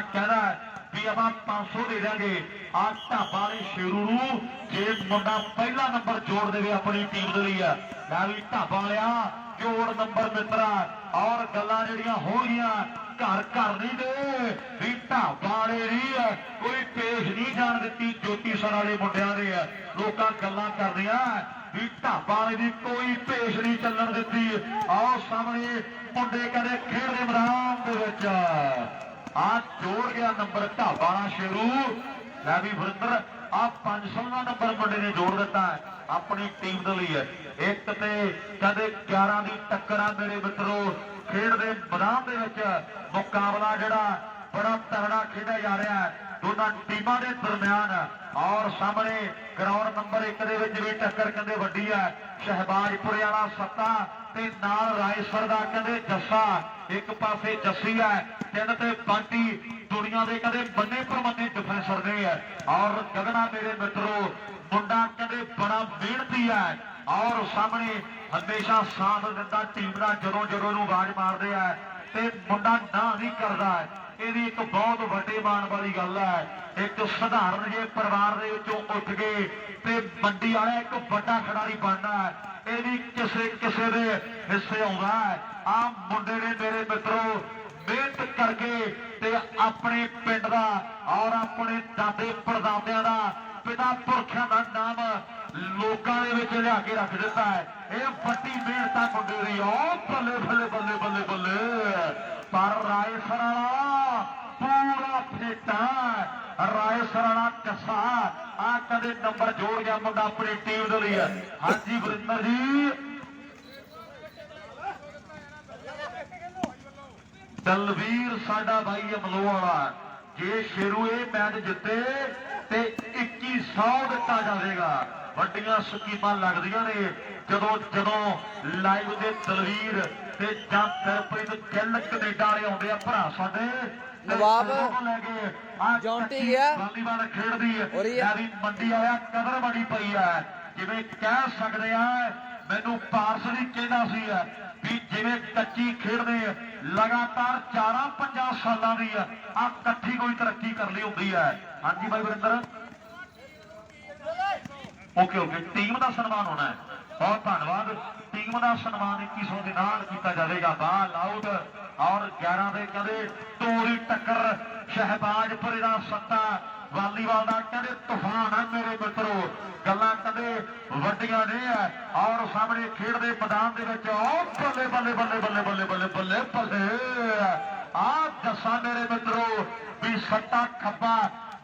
कहना भी आप 500 दे देंगे आ ढाबा वाले शेरू जे मुंडा पहला नंबर जोड़ दे अपनी टीम के लिए मैं भी ढाबा वालिया जोड़ नंबर मित्रा और गल्लां जिहड़ियां होणगियां घर घर नहीं दे भी ढाबा वाले नहीं कोई पेश नहीं जान दी ज्योति सर वाले मुंडिया ने लोग गल्लां करदियां भी ढाबा वाले की कोई पेश नहीं चलन दी आओ सामने मुंडे कहते खेड के मैदान के आज जोड़ गया नंबर ढाबा शेरू लै भी वरिंदर आ 500 का नंबर मुंडे ने जोड़ दिता है अपनी टीम के लिए एक तो कहते 11 की टक्कर मेरे मित्रों खेड के मैदान के मुकाबला जड़ा बड़ा तगड़ा खेड़ा जा रहा है दोनों टीमों के दरम्यान और सामने ग्राउंड नंबर 1 भी टक्कर कहते वड्डी है शहबाजपुरे वाला सत्ता ते नाल रायसर दा कहते जस्सा एक पासे जस्सी है तीन ते बांटी दुनिया के कहते बन्ने परमन्ने डिफेंसर ने है और गगना मेरे मित्रों मुंडा कहते बड़ा मेहनती है और सामने हमेशा साथ दिता टीम का जदों जदों आवाज मारते हैं ते मुंडा ना नहीं करता है यह एक बहुत वड्डे मान वाली गल है एक साधारण जे परिवार के विचों उठ गए ते मंडी वाला एक बड़ा खिडारी बनना है यह भी किसी किसी के हिस्से आता है आ मुंडे ने मेरे मित्रों मेहनत करके ते अपने पिंड का और अपने दादे परदादियां का पिता पुरखों का नाम लोगों के लिया के रख दिता है यह बड़ी मेहनत मुंडे की बल्ले बल्ले बल्ले बल्ले बल्ले पर रायसर वाला पूरा फेटा रायसर वाला कसा आ कदे नंबर जोड़ गया मुंडा अपनी टीम के लिए हाँ जी वरिंदर जी दलवीर साडा भाई अमलो वाला जे शेरू ये मैच जिते ते 2100 दिता जाएगा ਵੱਡੀਆਂ ਸਕੀਮਾਂ ਲੱਗਦੀਆਂ ਨੇ ਜਦੋਂ ਜਦੋਂ ਲਾਈਵ ਦੇ ਦਲਵੀਰ ਤੇ ਜਾਂ ਫਿਰਪ੍ਰੀਤ ਗਿੱਲ ਕੈਨੇਡਾ ਵਾਲੇ ਆਉਂਦੇ ਆ ਭਰਾ ਸਾਡੇ ਨਵਾਬ ਲੈ ਕੇ ਆ ਜੌਂਟੀ ਗਿਆ ਵਾਲੀਬਾਲ ਖੇਡਦੀ ਹੈ ਯਾਰੀ ਮੰਡੀ ਆਇਆ ਕਦਰ ਬੜੀ ਪਈ ਹੈ ਜਿਵੇਂ ਕਹਿ ਸਕਦੇ ਆ ਮੈਨੂੰ ਪਾਰਸ ਵੀ ਕਹਿੰਦਾ ਸੀ ਵੀ ਜਿਵੇਂ ਕੱਚੀ ਖੇਡਦੇ ਲਗਾਤਾਰ 4-5 ਸਾਲਾਂ ਦੀ ਆ ਇਕੱਠੀ ਕੋਈ ਤਰੱਕੀ ਕਰ ਲਈ ਹੁੰਦੀ ਹੈ ਹਾਂਜੀ ਬਾਈ ਵਰਿੰਦਰ ओके ओके टीम का सन्मान होना है बहुत धन्यवाद टीम का सन्मान 2100 के नाल किया जाएगा बाल आउट और 11 के कहते तोड़ी टक्कर शहबाजपुरे का सत्ता वालीबाल का कहते तूफान है मेरे मित्रों गल्लां कहते वड्डियां ने और सामने खेड के मैदान के बल्ले बल्ले बल्ले बल्ले बल्ले बल्ले बल्ले बल्ले आ दसा मेरे मित्रों भी सट्टा खब्बा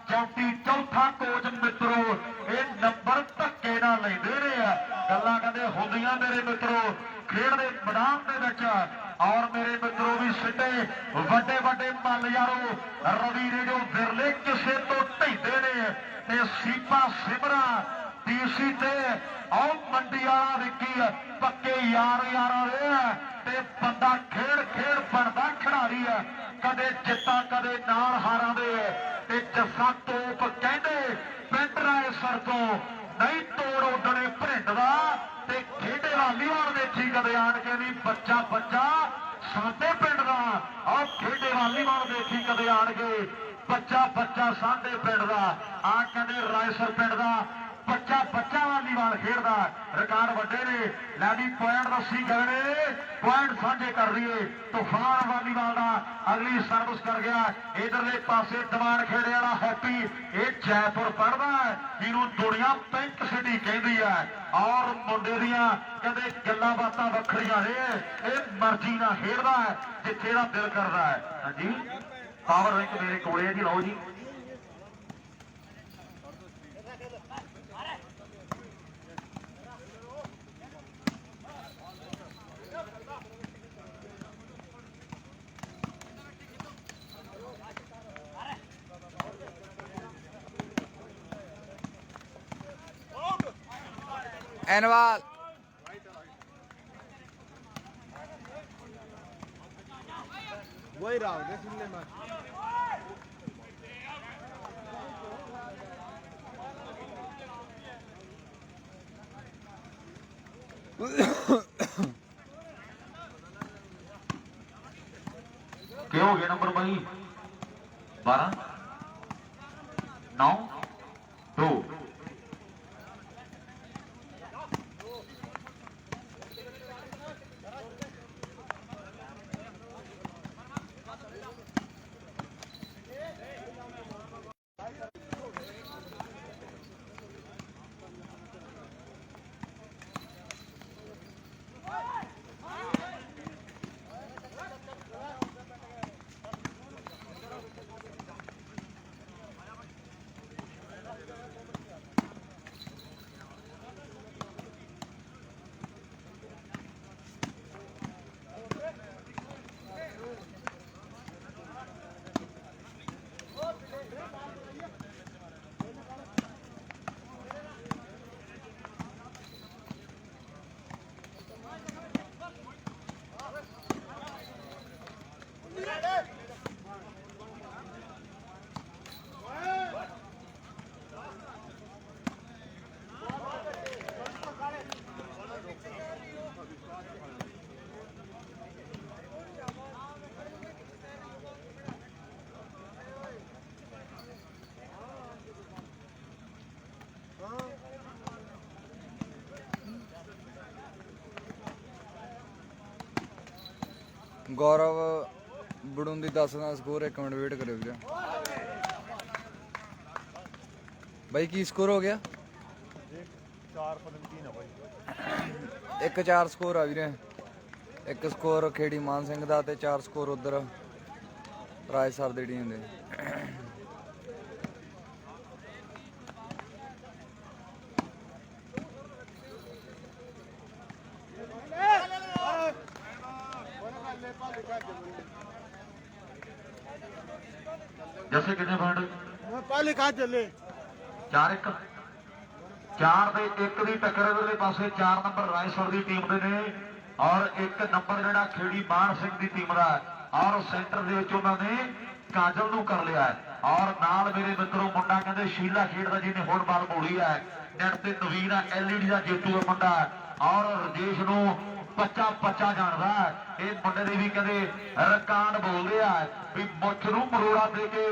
चौथी चौथा कोच मित्रों ये नंबर धक्के ना लेते रहे गल्लां कहते होंदियां मेरे मित्रों खेड के मैदान के और मेरे मित्रों भी सिद्धे वड्डे वड्डे मल यारो रवि ने जो विरले किसे तो ढींदे ने सीपा सिमरा डीसी ते और मंडी वाला विकी पक्के यार यार बंदा खेड खेड बनता खिडारी है कदे जिता कदे नाल हारां दे ते जस्सा तोप कहते पिंड रायसर तो नहीं तोड़ उडने भरिंड का ते खेडे वालीबाल देखी कदे आन के नहीं बच्चा बच्चा साडे पिंड का और खेडे वालीबाल देखी कदे आन के बच्चा बच्चा साडे पिंड का आ कहते रायसर पिंड का बच्चा बच्चा वालीबाल खेलता रिकॉर्ड वड्डे ने लै भी पॉइंट दसी गए पॉइंट साझे कर दिए तूफान वालीबाल का अगली सर्विस कर गया इधरले पासे दीवान खेड़े वाला हैप्पी ये जयपुर पढ़ता है जिन्हों दुनिया पिंक सिटी कहती है और मुंडे दियां कहते गल्लां बातां वखरियां ने ये मर्जी ना खेलता है जिथे दा दिल करता है हाँ जी पावर बैंक मेरे कोले जी लो जी एनवाल वही राव दे सुन ले मत क्या हो गया नंबर भाई 12 9 2 गौरव बड़ूंदी 10 का स्कोर 1 मिनट वेट करो ਵੀਰੇ भाई की स्कोर हो गया 4-3 है भाई 1-4 स्कोर आ ਵੀਰੇ 1 स्कोर खेड़ी मान सिंह ਦਾ ਤੇ 4 स्कोर ਉਧਰ ਰਾਜ ਸਰ ਦੀ ਟੀਮ ਦੇ जैसे कितने पॉइंट पहले कहा चले 4-1 4 ਦੇ 1 ਦੀ ਟੱਕਰ ਇਧਰਲੇ ਪਾਸੇ 4 ਨੰਬਰ ਰਾਏਸਰ ਦੀ ਟੀਮ ਦੇ ਨੇ ਔਰ 1 ਨੰਬਰ ਜਿਹੜਾ ਖੇੜੀ ਮਾਨ ਸਿੰਘ ਦੀ ਟੀਮ ਦਾ ਔਰ ਸੈਂਟਰ ਦੇ ਵਿੱਚ ਉਹਨਾਂ ਨੇ ਕਾਜਲ ਨੂੰ ਕਰ ਲਿਆ ਔਰ ਨਾਲ ਮੇਰੇ ਮਿੱਤਰੋ ਮੁੰਡਾ ਕਹਿੰਦੇ ਸ਼ੀਲਾ ਖੇਡਦਾ ਜਿਹਨੇ ਹੁਣ ਬਾਲ ਮੋੜੀ ਹੈ ਨੈਟ ਤੇ ਨਵੀਨ ਆ ਐਲਈਡੀ ਦਾ ਜੇਤੂ ਮੁੰਡਾ ਔਰ ਰਜੇਸ਼ ਨੂੰ ਪੱਚਾ ਜਾਣਦਾ ਇਹ ਮੁੰਡੇ ਦੇ ਵੀ ਕਹਿੰਦੇ ਰਿਕਾਰਡ ਬੋਲਦੇ ਆ ਵੀ ਮੁੱਛ ਨੂੰ ਮਰੋੜਾ ਦੇ ਕੇ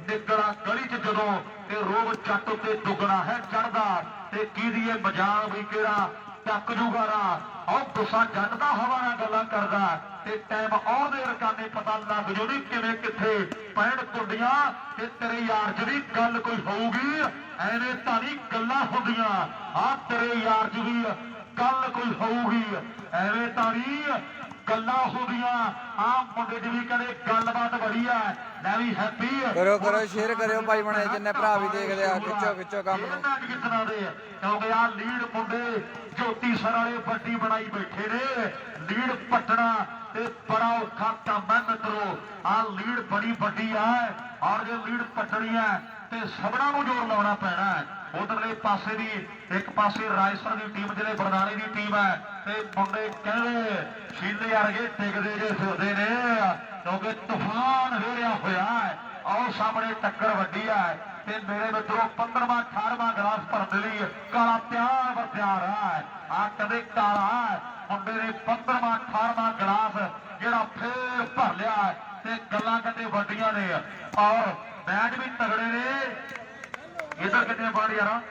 ਨਿਕਲਾ ਗਲੀ 'ਚ ਜਦੋਂ ਤੇ ਰੋਬ ਚੱਟ ਉੱਤੇ ਦੁੱਗਣਾ ਹੈ ਚੜਦਾ ਤੇ ਕਿਹਦੀ ਇਹ ਮਜਾਲ ਵੀ ਕਿਹੜਾ ਟੱਕ ਜੂਗਾਰਾ ਉਹ ਗੁੱਸਾ ਜੱਟ ਦਾ ਹਵਾ ਨਾਲ ਗੱਲਾਂ ਕਰਦਾ ਤੇ ਟਾਈਮ ਆਉਂਦੇ ਰਕਾਨੇ ਪਤਾ ਲੱਗ ਜੋ ਨਹੀਂ ਕਿਵੇਂ ਕਿੱਥੇ ਪੈਣ ਕੁੰਡੀਆਂ ਤੇ ਤੇਰੇ ਯਾਰ 'ਚ ਵੀ ਗੱਲ ਕੋਈ ਹੋਊਗੀ ਐਵੇਂ ਤਾਂ ਨਹੀਂ ਗੱਲਾਂ ਹੁੰਦੀਆਂ ਆ ਤੇਰੇ ਯਾਰ 'ਚ ਵੀ ਗੱਲ ਕੋਈ ਹੋਊਗੀ ਐਵੇਂ ਤਾਂ ਨਹੀਂ ਗੱਲਾਂ ਹੁੰਦੀਆਂ ਆ ਮੁੰਡੇ 'ਚ ਵੀ ਕਹਿੰਦੇ ਗੱਲਬਾਤ ਬੜੀ ਆ ਲੈ ਵੀ ਹੈਪੀ ਕਰੋ ਸ਼ੇਅਰ ਕਰਿਓ ਭਾਈ ਬਣੇ ਜਿੰਨੇ ਭਰਾ ਵੀ ਦੇਖਦੇ ਆ ਖਿੱਚੋ ਕੰਮ ਨੂੰ ਮੈਚ ਕਿਤਨਾ ਦੇ ਕਿਉਂਕਿ ਆ ਲੀਡ ਮੁੰਡੇ ਜੋਤੀ ਸਰ ਵਾਲੇ ਵੱਡੀ ਬਣਾਈ ਬੈਠੇ ਨੇ ਲੀਡ ਪੱਟਣਾ ਤੇ ਬੜਾ ਔਖਾ ਕੰਮ ਹੈ ਮਿੱਤਰੋ ਆ ਲੀਡ ਬੜੀ ਵੱਡੀ ਆ ਔਰ ਜੇ ਲੀਡ ਪੱਟਣੀ ਹੈ ਤੇ ਸਭਨਾਂ ਨੂੰ ਜੋਰ ਲਾਉਣਾ ਪੈਣਾ ਉਧਰਲੇ ਪਾਸੇ ਦੀ ਇੱਕ ਪਾਸੇ ਰਾਏਸਰ ਦੀ ਟੀਮ ਜਿਹੜੇ ਬਰਨਾਲੇ ਦੀ ਟੀਮ ਹੈ ਤੇ ਮੁੰਡੇ ਕਹਿੰਦੇ ਸ਼ੀਲੇ ਵਰਗੇ ਟਿਕਦੇ ਜੇ ਫਿਰਦੇ ਨੇ ਕਿਉਂਕਿ ਤੂਫਾਨ ਵੇਰਿਆ ਹੋਇਆ ਹੈ ਆਓ ਸਾਹਮਣੇ ਟੱਕਰ ਵੱਡੀ ਹੈ ਤੇ ਮੇਰੇ ਮਿੱਤਰੋ 15ਵਾਂ 18ਵਾਂ ਗਲਾਸ ਭਰਨ ਲਈ ਕਾਲਾ ਤਿਆਰ ਹੈ ਆ ਕਦੇ ਕਾਲਾ ਮੁੰਡੇ ਨੇ 15ਵਾਂ 18ਵਾਂ ਗਲਾਸ ਜਿਹੜਾ ਫੇਰ ਭਰ ਲਿਆ ਤੇ ਗੱਲਾਂ ਕਹਿੰਦੇ ਵੱਡੀਆਂ ਨੇ ਔਰ ਮੈਚ ਵੀ ਤਗੜੇ ਨੇ ਇਧਰ ਕਿੰਨੇ ਬਾੜ ਯਾਰਾ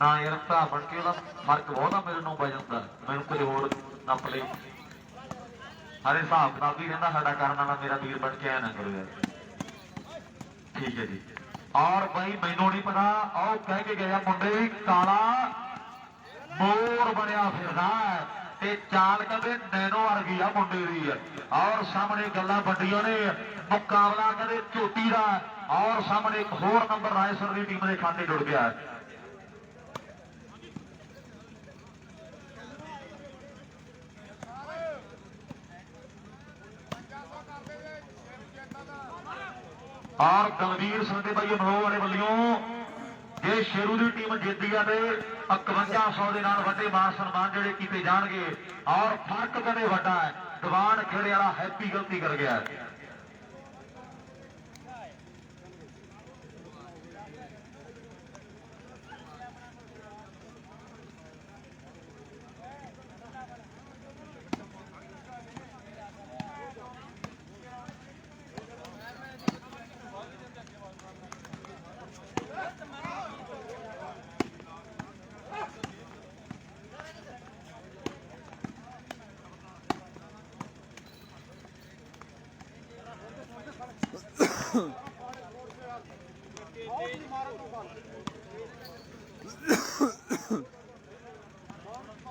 ਨਾ ਯਾਰ ਭਰਾ ਬਣ ਕੇ ਉਹਦਾ ਫਰਕ ਬਹੁਤ ਆ ਮੇਰੇ ਨੂੰ ਵਜਨ ਦਾ ਮੈਨੂੰ ਕੋਈ ਹੋਰ ਨੱਪ ਲਈ ਹਰੇ ਹਿਸਾਬ ਕਿਤਾਬ ਵੀ ਰਹਿੰਦਾ ਸਾਡਾ ਕਰਨ ਵਾਲਾ ਮੇਰਾ ਵੀਰ ਬਣ ਕੇ ਆਇਆ ਨਾ ਕਰੋ ਯਾਰ ਠੀਕ ਹੈ ਜੀ ਔਰ ਬਾਈ ਮੈਨੂੰ ਨਹੀਂ ਪਤਾ ਉਹ ਕਹਿ ਕੇ ਗਿਆ ਮੁੰਡੇ ਵੀ ਕਾਲਾ ਮੋਰ ਬਣਿਆ ਫਿਰਦਾ ਤੇ ਚਾਲ ਕਹਿੰਦੇ ਨੈਨੋ ਵਰਗੀ ਆ ਮੁੰਡੇ ਦੀ ਔਰ ਸਾਹਮਣੇ ਗੱਲਾਂ ਵੱਡੀਆਂ ਨੇ ਮੁਕਾਬਲਾ ਕਹਿੰਦੇ ਝੋਟੀ ਦਾ ਔਰ ਸਾਹਮਣੇ ਇੱਕ ਹੋਰ ਨੰਬਰ ਰਾਏਸਰ ਦੀ ਟੀਮ ਦੇ ਖਾਤੇ ਜੁੜ ਗਿਆ ਔਰ ਦਲਵੀਰ ਸਾਡੇ ਬਾਈ ਮਨੋ ਵਾਲੇ ਵੱਲੋਂ ਜੇ ਸ਼ੇਰੂ ਦੀ ਟੀਮ ਜਿੱਤਦੀ ਆ ਤੇ 5100 ਦੇ ਨਾਲ ਵੱਡੇ ਮਾਨ ਸਨਮਾਨ ਜਿਹੜੇ ਕੀਤੇ ਜਾਣਗੇ ਔਰ ਫਰਕ ਕਦੇ ਵੱਡਾ ਹੈ। ਦੀਵਾਨ ਖੇੜੇ ਵਾਲਾ ਹੈਪੀ ਗਲਤੀ ਕਰ ਗਿਆ ਹੈ।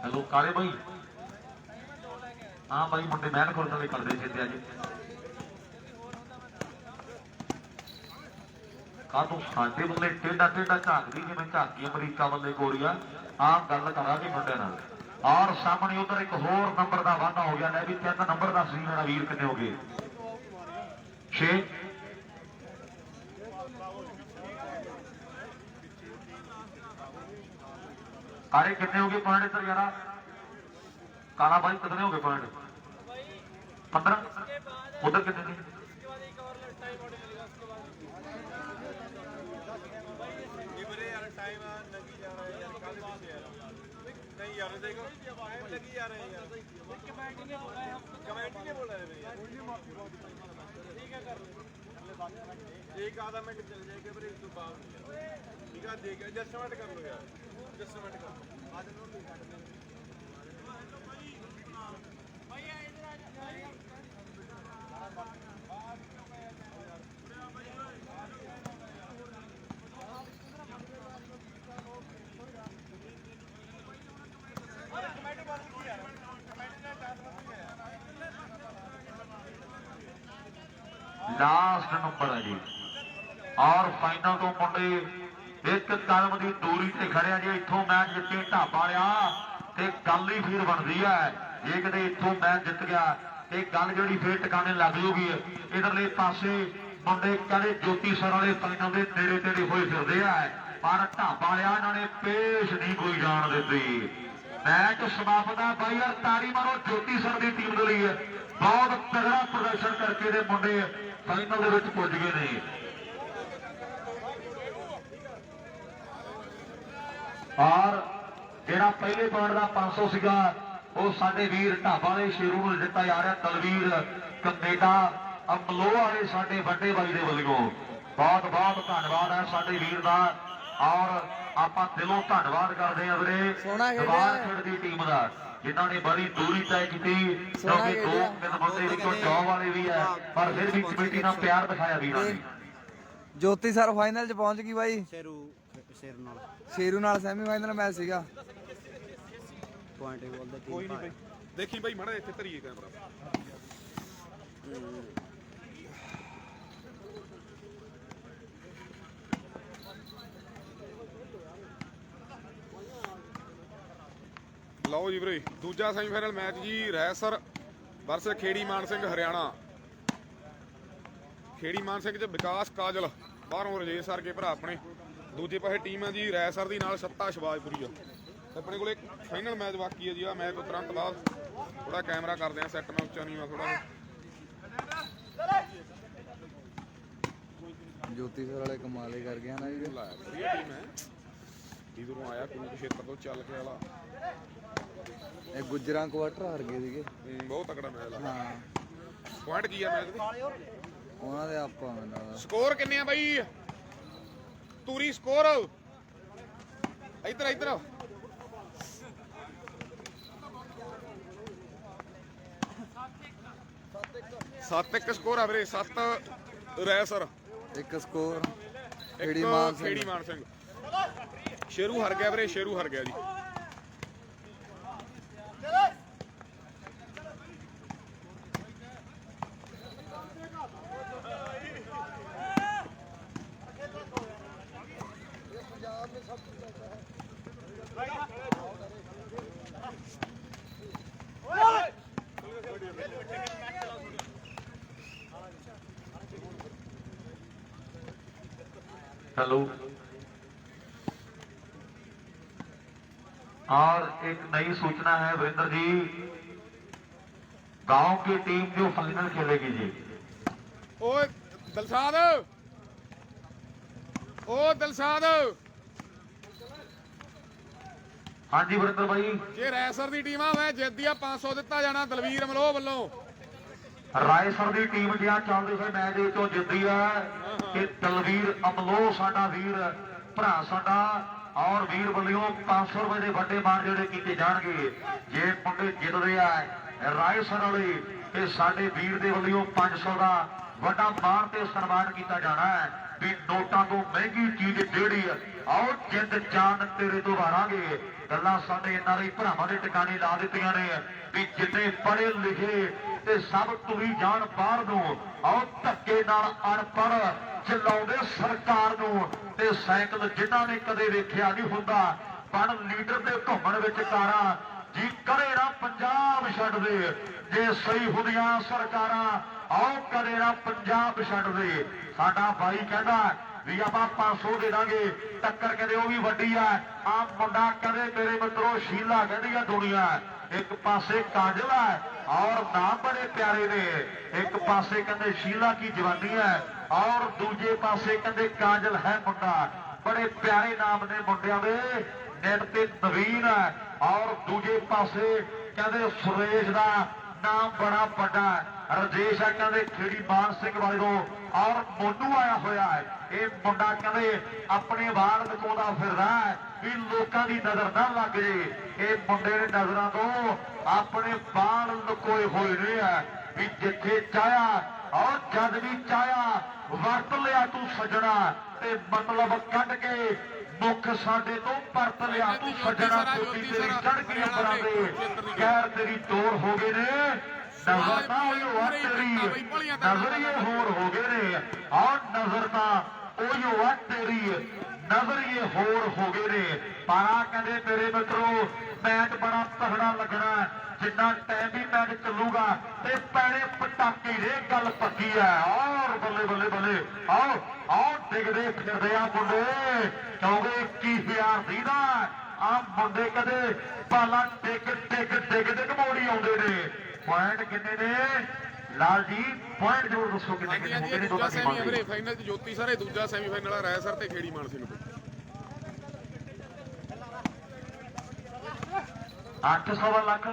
हेलो काले भाई हाँ भाई मुंडे मैन खुर्द वाले करते छेते अज का तू साडे बल्ले टेढ़ा टेढ़ा झाकदी जिवें झाकी अमरीका बल्ले गोरिया आ गल करांगे मुंडे नाल। और सामने उधर एक होर नंबर का वाधा हो गया है भी 3 नंबर का सी मेरा वीर कितने हो गए 6 काले कितने हो गए पॉइंट इधर यार काला भाई कितने हो गए पॉइंट 15 उधर कितने थे एक आधा मिनट चल जाएगा फिर एक बाद ठीक है देख एडजस्टमेंट कर लो यार एडजस्टमेंट कर लो आज नोट नहीं काटने भैया इधर आ जाओ लास्ट नंबर है जी और फाइनल तो मुंडे एक कदम की दूरी से खड़े जी इतों मैच जिते ढाबा लिया ते गल ही फिर बनती है जे कदे इतों मैच जित गया तो गल जी फिर टिकाने लग जूगी। इधरले पासे मुंडे कहते ज्योति सर वाले फाइनल के नेड़े तेड़े होए फिरते हैं पर ढाबा लिया इन्होंने पेश नहीं कोई जान दी। मैच समाप्त है भाई यार ताड़ी मारो ज्योति सर की टीम के लिए बहुत तगड़ा प्रदर्शन करके मुंडे फाइनल पुज गए ने। और जेड़ा पहले पॉइंट का 500 सीगा वो साडे वीर ढाबा वाले शेरू नूं दिता जा रहा तलवीर कनेडा अमलो वाले साडे वड्डे भाई दे वल्लों बहुत बहुत धन्यवाद है साडे वीर का। और आपां दिलों धन्यवाद करते हैं वीरे दीवान खेड़ की टीम का जिन्होंने बड़ी दूरी तय की क्योंकि 2-3 बंदे विचों जॉब वाले भी है पर फिर भी कमेटी ने प्यार दिखाया वीरां ने। ज्योति सर फाइनल च पहुंच गई भाई शेरू नाल सेमीफाइनल मैच सीगा पॉइंट बोलदा कोई नहीं भाई देखी भाई माड़ा इत्थे धरिए कैमरा ਲਓ ਜੀ ਵੀਰੇ ਦੂਜਾ ਸੈਮੀਫਾਈਨਲ ਮੈਚ ਜੀ ਰੈਸਰ ਵਰਸਸ ਖੇੜੀ ਮਾਨ ਸਿੰਘ ਹਰਿਆਣਾ। ਖੇੜੀ ਮਾਨ ਸਿੰਘ ਚ ਵਿਕਾਸ ਕਾਜਲ ਬਾਹਰੋਂ ਰਜੇਸ਼ ਸਰ ਕੇ ਭਰਾ ਆਪਣੇ ਦੂਜੇ ਪਾਸੇ ਟੀਮ ਹੈ ਜੀ ਰੈਸਰ ਦੀ ਨਾਲ ਸੱਤਾ ਸ਼ਬਾਜਪੁਰੀ ਆ। ਆਪਣੇ ਕੋਲ ਇੱਕ ਫਾਈਨਲ ਮੈਚ ਬਾਕੀ ਹੈ ਜੀ ਆ ਮੈਚ ਤੋਂ ਤੁਰੰਤ ਬਾਅਦ ਥੋੜਾ ਕੈਮਰਾ ਕਰਦੇ ਆ ਸੈੱਟ ਮੈਂ ਉੱਚਾ ਨਹੀਂ ਆ ਥੋੜਾ ज्योति सर वाले कमाल ही कर गया ना जी ਵਧੀਆ ਟੀਮ ਹੈ ਇਧਰੋਂ ਆਇਆ ਕੁਰੂ ਖੇਤਰ ਤੋਂ ਚੱਲ ਕੇ ਵਾਲਾ ਇਹ ਗੁਜਰਾਂ ਕੁਆਟਰ ਹਾਰ ਗਏ ਸੀਗੇ ਬਹੁਤ ਤਕੜਾ ਮੈਚ ਆ। ਹਾਂ ਪੁਆਇੰਟ ਕੀ ਆ ਮੈਚ ਦੇ ਉਹਨਾਂ ਦੇ ਆਪਾਂ ਨਾਲ ਸਕੋਰ ਕਿੰਨੇ ਆ ਬਾਈ ਤੂਰੀ ਸਕੋਰ ਇੱਧਰ ਇੱਧਰ 7-1 ਸਕੋਰ ਆ ਵੀਰੇ 7 ਰੈਸਰ ਇੱਕ ਸਕੋਰ ਖੇੜੀ ਮਾਨ ਸਿੰਘ ਸ਼ੇਰੂ ਹਰ ਗਿਆ ਵੀਰੇ ਸ਼ੇਰੂ ਹਰ ਗਿਆ ਜੀ। हेलो और एक नई सूचना है वीरेंद्र जी, गांव की टीम जो फाइनल खेलेगी जी। ਓਏ ਦਿਲਸ਼ਾਦ ਓ ਦਿਲਸ਼ਾਦ हाँ जी वीरेंद्र भाई, ਜੇ ਰੈਸਰ ਦੀ ਟੀਮ ਆ ਮੈਂ ਜਿੱਤਦੀ ਆ 500 ਦਿੱਤਾ ਜਾਣਾ ਦਲਵੀਰ ਮਲੋਹ ਵੱਲੋਂ। ਰਾਏਸਰ ਦੀ ਟੀਮ ਜਿਹਾ ਚੱਲਦੇ ਹੋਏ ਮੈਚ ਦੇ ਵਿੱਚੋਂ ਜਿੱਤਦੀ ਹੈ ਕਿ ਦਲਵੀਰ ਅਮਲੋ ਸਾਡਾ ਵੀਰ ਭਰਾ ਸਾਡਾ, ਔਰ ਵੀਰ ਵੱਲੋਂ 500 ਰੁਪਏ ਦੇ ਵੱਡੇ ਮਾਨ ਜਿਹੜੇ ਕੀਤੇ ਜਾਣਗੇ ਜੇ ਮੁੰਡੇ ਜਿੱਤਦੇ ਆ ਰਾਏਸਰ ਵਾਲੇ ਤੇ ਸਾਡੇ ਵੀਰ ਦੇ ਵੱਲੋਂ 500 ਦਾ ਵੱਡਾ ਮਾਨ ਤੇ ਸਨਮਾਨ ਕੀਤਾ ਜਾਣਾ ਹੈ। ਵੀ ਨੋਟਾਂ ਤੋਂ ਮਹਿੰਗੀ ਚੀਜ਼ ਜਿਹੜੀ ਆਓ ਜਿੰਦ ਜਾਨ ਤੇਰੇ ਤੋਂ ਵਾਰਾਂਗੇ। ਗੱਲਾਂ ਸਾਡੇ ਇਹਨਾਂ ਦੇ ਭਰਾਵਾਂ ਦੇ ਟਿਕਾਣੇ ਲਾ ਦਿੱਤੀਆਂ ਨੇ ਵੀ ਜਿੰਨੇ ਪੜ੍ਹੇ ਲਿਖੇ ਤੇ ਸਭ ਤੁਰੀ ਜਾਣ ਬਾਹਰ ਨੂੰ, ਆਓ ਧੱਕੇ ਨਾਲ ਅਨਪੜ੍ਹ ਚਲਾਉਂਦੇ ਸਰਕਾਰ ਨੂੰ ਤੇ ਸਾਈਕਲ ਜਿਨ੍ਹਾਂ ਨੇ ਕਦੇ ਵੇਖਿਆ ਨਹੀਂ ਹੁੰਦਾ ਬਣ ਲੀਡਰ ਤੇ ਘੁੰਮਣ ਵਿੱਚ ਕਾਰਾਂ ਜੀ ਕਰੇ ਨਾ ਪੰਜਾਬ ਛੱਡਦੇ ਜੇ ਸਹੀ ਹੁੰਦੀਆਂ ਸਰਕਾਰਾਂ, ਆਓ ਕਦੇ ਨਾ ਪੰਜਾਬ ਛੱਡਦੇ। ਸਾਡਾ ਬਾਈ ਕਹਿੰਦਾ ਵੀ ਆਪਾਂ 500 ਦੇ ਦਾਂਗੇ, ਟੱਕਰ ਕਹਿੰਦੇ ਉਹ ਵੀ ਵੱਡੀ ਆ। ਆ ਮੁੰਡਾ ਕਹਿੰਦੇ ਮੇਰੇ ਮਿੱਤਰੋ ਸ਼ੀਲਾ ਕਹਿੰਦੀ ਆ ਦੁਨੀਆ, ਇੱਕ ਪਾਸੇ ਕਾਜਲ ਹੈ ਔਰ ਨਾਮ ਬੜੇ ਪਿਆਰੇ ਨੇ, ਇੱਕ ਪਾਸੇ ਕਹਿੰਦੇ ਸ਼ੀਲਾ ਕੀ ਜਵਾਨੀ ਹੈ ਔਰ ਦੂਜੇ ਪਾਸੇ ਕਹਿੰਦੇ ਕਾਜਲ ਹੈ ਮੁੰਡਾ। ਬੜੇ ਪਿਆਰੇ ਨਾਮ ਨੇ ਮੁੰਡਿਆਂ ਦੇ, ਨੈਟ ਤੇ ਨਵੀਨ ਹੈ ਔਰ ਦੂਜੇ ਪਾਸੇ ਕਹਿੰਦੇ ਸੁਰੇਸ਼ ਦਾ ਨਾਮ ਬੜਾ ਵੱਡਾ ਹੈ, ਰਜੇਸ਼ ਹੈ ਕਹਿੰਦੇ ਖੇੜੀ ਮਾਨ ਸਿੰਘ ਵਾਲੇ ਤੋਂ, ਔਰ ਮੋਨੂ ਆਇਆ ਹੋਇਆ ਹੈ। ਇਹ ਮੁੰਡਾ ਕਹਿੰਦੇ ਆਪਣੇ ਵਾਲ ਲੁਕਾਉਂਦਾ ਫਿਰਦਾ ਹੈ ਵੀ ਲੋਕਾਂ ਦੀ ਨਜ਼ਰ ਨਾ ਲੱਗ ਜੇ। ਇਹ ਮੁੰਡੇ ਨੇ ਨਜ਼ਰਾਂ ਤੋਂ ਆਪਣੇ ਵਾਲ ਲੁਕੋਏ ਹੋਏ ਨੇ ਵੀ ਜਿੱਥੇ ਚਾਹਿਆ ਔਰ ਜਦ ਵੀ ਚਾਹਿਆ ਵਰਤ ਲਿਆ ਤੂੰ ਸੱਜਣਾ, ਤੇ ਮਤਲਬ ਕੱਢ ਕੇ ਮੁੱਖ ਸਾਡੇ ਤੋਂ ਪਰਤ ਲਿਆ ਤੂੰ ਸੱਜਣਾ। ਚੋਟੀ ਤੇਰੀ ਚੜ੍ਹ ਗਈ ਅੰਬਰਾਂ ਦੇ, ਗੈਰ ਤੇਰੀ ਤੋੜ ਹੋ ਗਏ ਨੇ, ਨਜ਼ਰ ਤਾਂ ਉਹੀ ਆ ਤੇਰੀ, ਨਜ਼ਰੀਏ ਹੋਰ ਹੋ ਗਏ ਨੇ ਔਰ ਨਜ਼ਰ ਤਾਂ ਉਹੀ ਆ ਤੇਰੀ, ਨਜ਼ਰੀਏ ਹੋਰ ਹੋ ਗਏ ਨੇ। ਪਾਰਾ ਕਹਿੰਦੇ ਮੇਰੇ ਮਿੱਤਰੋ ਮੈਚ ਬੜਾ ਤਗੜਾ ਲੱਗਣਾ, ਜਿੰਨਾ ਟਾਈਮ ਵੀ ਮੈਚ ਚੱਲੂਗਾ ਤੇ ਪੈਣੇ ਪਟਾਕੇ ਦੇ ਗੱਲ ਪੱਕੀ ਹੈ। ਔਰ ਬੱਲੇ ਬੱਲੇ ਬੱਲੇ ਆਓ ਆਓ ਡਿੱਗਦੇ ਫਿਰਦੇ ਆ ਮੁੰਡੇ, ਕਿਉਂਕਿ 21,000 ਦੀ ਦਾ ਆ ਮੁੰਡੇ ਕਦੇ ਬਾਲਾਂ ਡਿੱਗ ਡਿੱਗ ਡਿੱਗ ਡਿੱਗ ਮੋੜੀ ਆਉਂਦੇ ਨੇ। ਪੁਆਇੰਟ ਕਿੰਨੇ ਨੇ ਲਾਲ ਜੀ, ਪੁਆਇੰਟ ਜ਼ਰੂਰ ਦੱਸੋ ਕਿੰਨੇ ਕਿੰਨੇ ਹੁੰਦੇ ਨੇ ਦੋਨਾਂ ਟੀਮਾਂ ਦੇ। ਵੀਰੇ ਫਾਈਨਲ ਚ ਜੋਤੀ ਸਾਰੇ, ਦੂਜਾ ਸੈਮੀਫਾਈਨਲ ਆ ਰਾਏਸਰ ਤੇ ਖੇੜੀ ਮਾਨ ਸਿੰਘ। 800 ਲੱਖ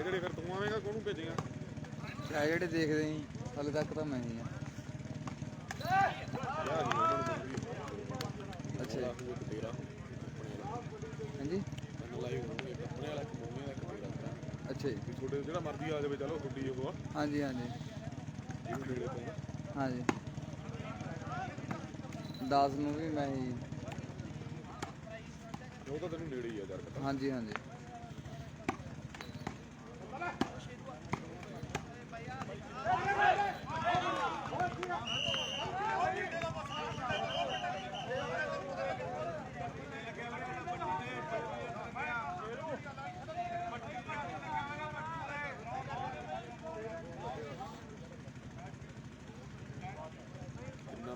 ਜਿਹੜੇ ਫਿਰ ਤੂੰ ਆਵੇਂਗਾ ਕੋਹਨੂੰ ਭੇਜੇਗਾ? ਆ ਜਿਹੜੇ ਦੇਖਦੇ ਆਂ ਹਾਲੇ ਤੱਕ ਤਾਂ ਮੈਂ ਹੀ ਆ। ਅੱਛਾ ਜੀ। ਹਾਂਜੀ ਅੱਛਾ ਜੀ। ਤੁਹਾਡੇ ਜਿਹੜਾ ਮਰਜ਼ੀ ਆ ਜਾਵੇ ਚਲੋ ਤੁਹਾਡੀ ਉਹ। ਹਾਂਜੀ ਹਾਂਜੀ ਹਾਂਜੀ 10 ਨੂੰ ਵੀ ਮੈਂ ਹੀ। ਉਹ ਤਾਂ ਤੈਨੂੰ ਨੇੜੇ ਹੀ ਆ ਯਾਰ। ਹਾਂਜੀ ਹਾਂਜੀ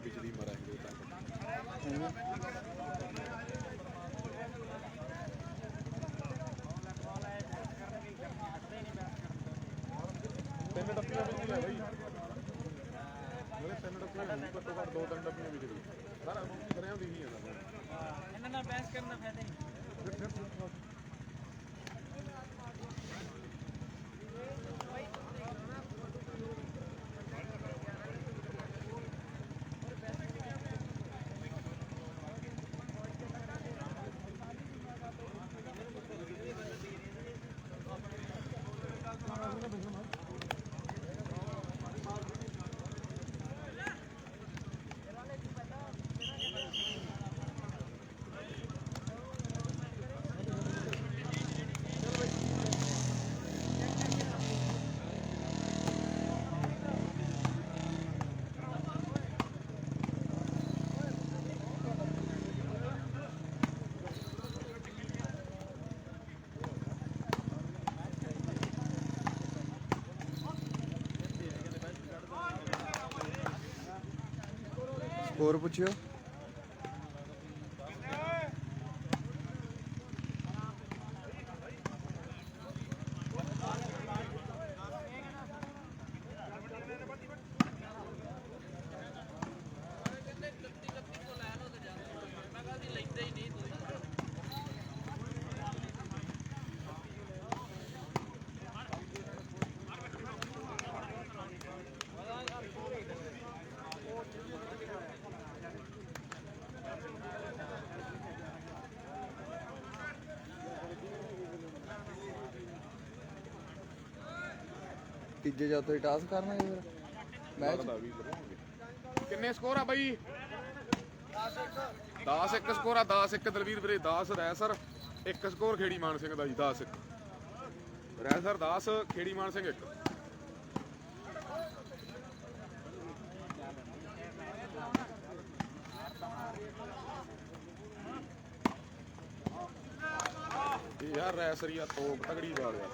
ਬਿਜਲੀ ਮਾਰਾਂਗੇ ਤਾਂ ਤਿੰਨ ਡੱਬੀਆਂ ਬਿਜਲੀ ਲੈ ਬਈ, ਮੇਰੇ ਤਿੰਨ ਡੱਬੀਆਂ ਨਹੀਂ, ਘੱਟੋ ਘੱਟ 2-3 ਡੱਬੀਆਂ ਬਿਜਲੀ ਸਾਰਾ ਮੁੱਕੀ ਕਰਿਆ ਦੀ ਹੀ ਜਾਂਦਾ। ਇਹਨਾਂ ਨਾਲ ਬਹਿਸ ਕਰਨ ਦਾ ਫਾਇਦਾ ਨਹੀਂ। ਸਕੋਰ ਪੁੱਛਿਓ। ਤੀਜੇ ਚੌਥੇ ਟਾਸ ਕਰਨਾ ਜੀ ਫਿਰ ਮੈਚ। ਲੱਗਦਾ ਵੀ ਕਰਵਾਉਣਗੇ। ਕਿੰਨੇ ਸਕੋਰ ਆ ਬਾਈ? 10-1 ਸਕੋਰ ਆ। 10-1 ਦਲਵੀਰ ਵੀਰੇ। 10 ਰੈਸਰ 1 ਸਕੋਰ ਖੇੜੀ ਮਾਨ ਸਿੰਘ ਦਾ ਜੀ। 10-1 ਰੈਸਰ 10 ਖੇੜੀ ਮਾਨ ਸਿੰਘ 1। ਇਹ ਯਾਰ ਰੈਸਰੀ ਆ ਤੋਪ ਤਗੜੀ ਬਾਲ ਆ।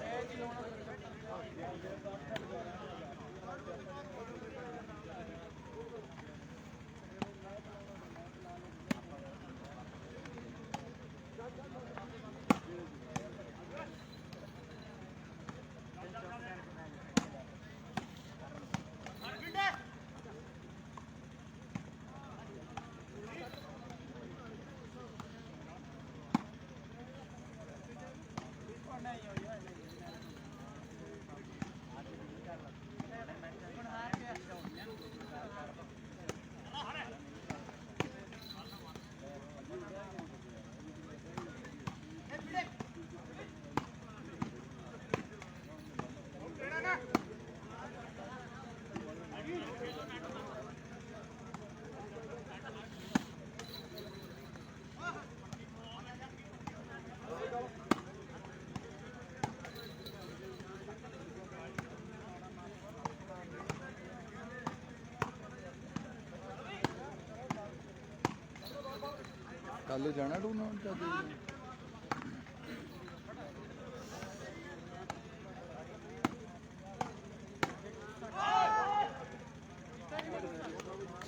ਕੱਲ ਜਾਣਾ ਟੂਰਨਾਮੈਂਟ ਤੇ?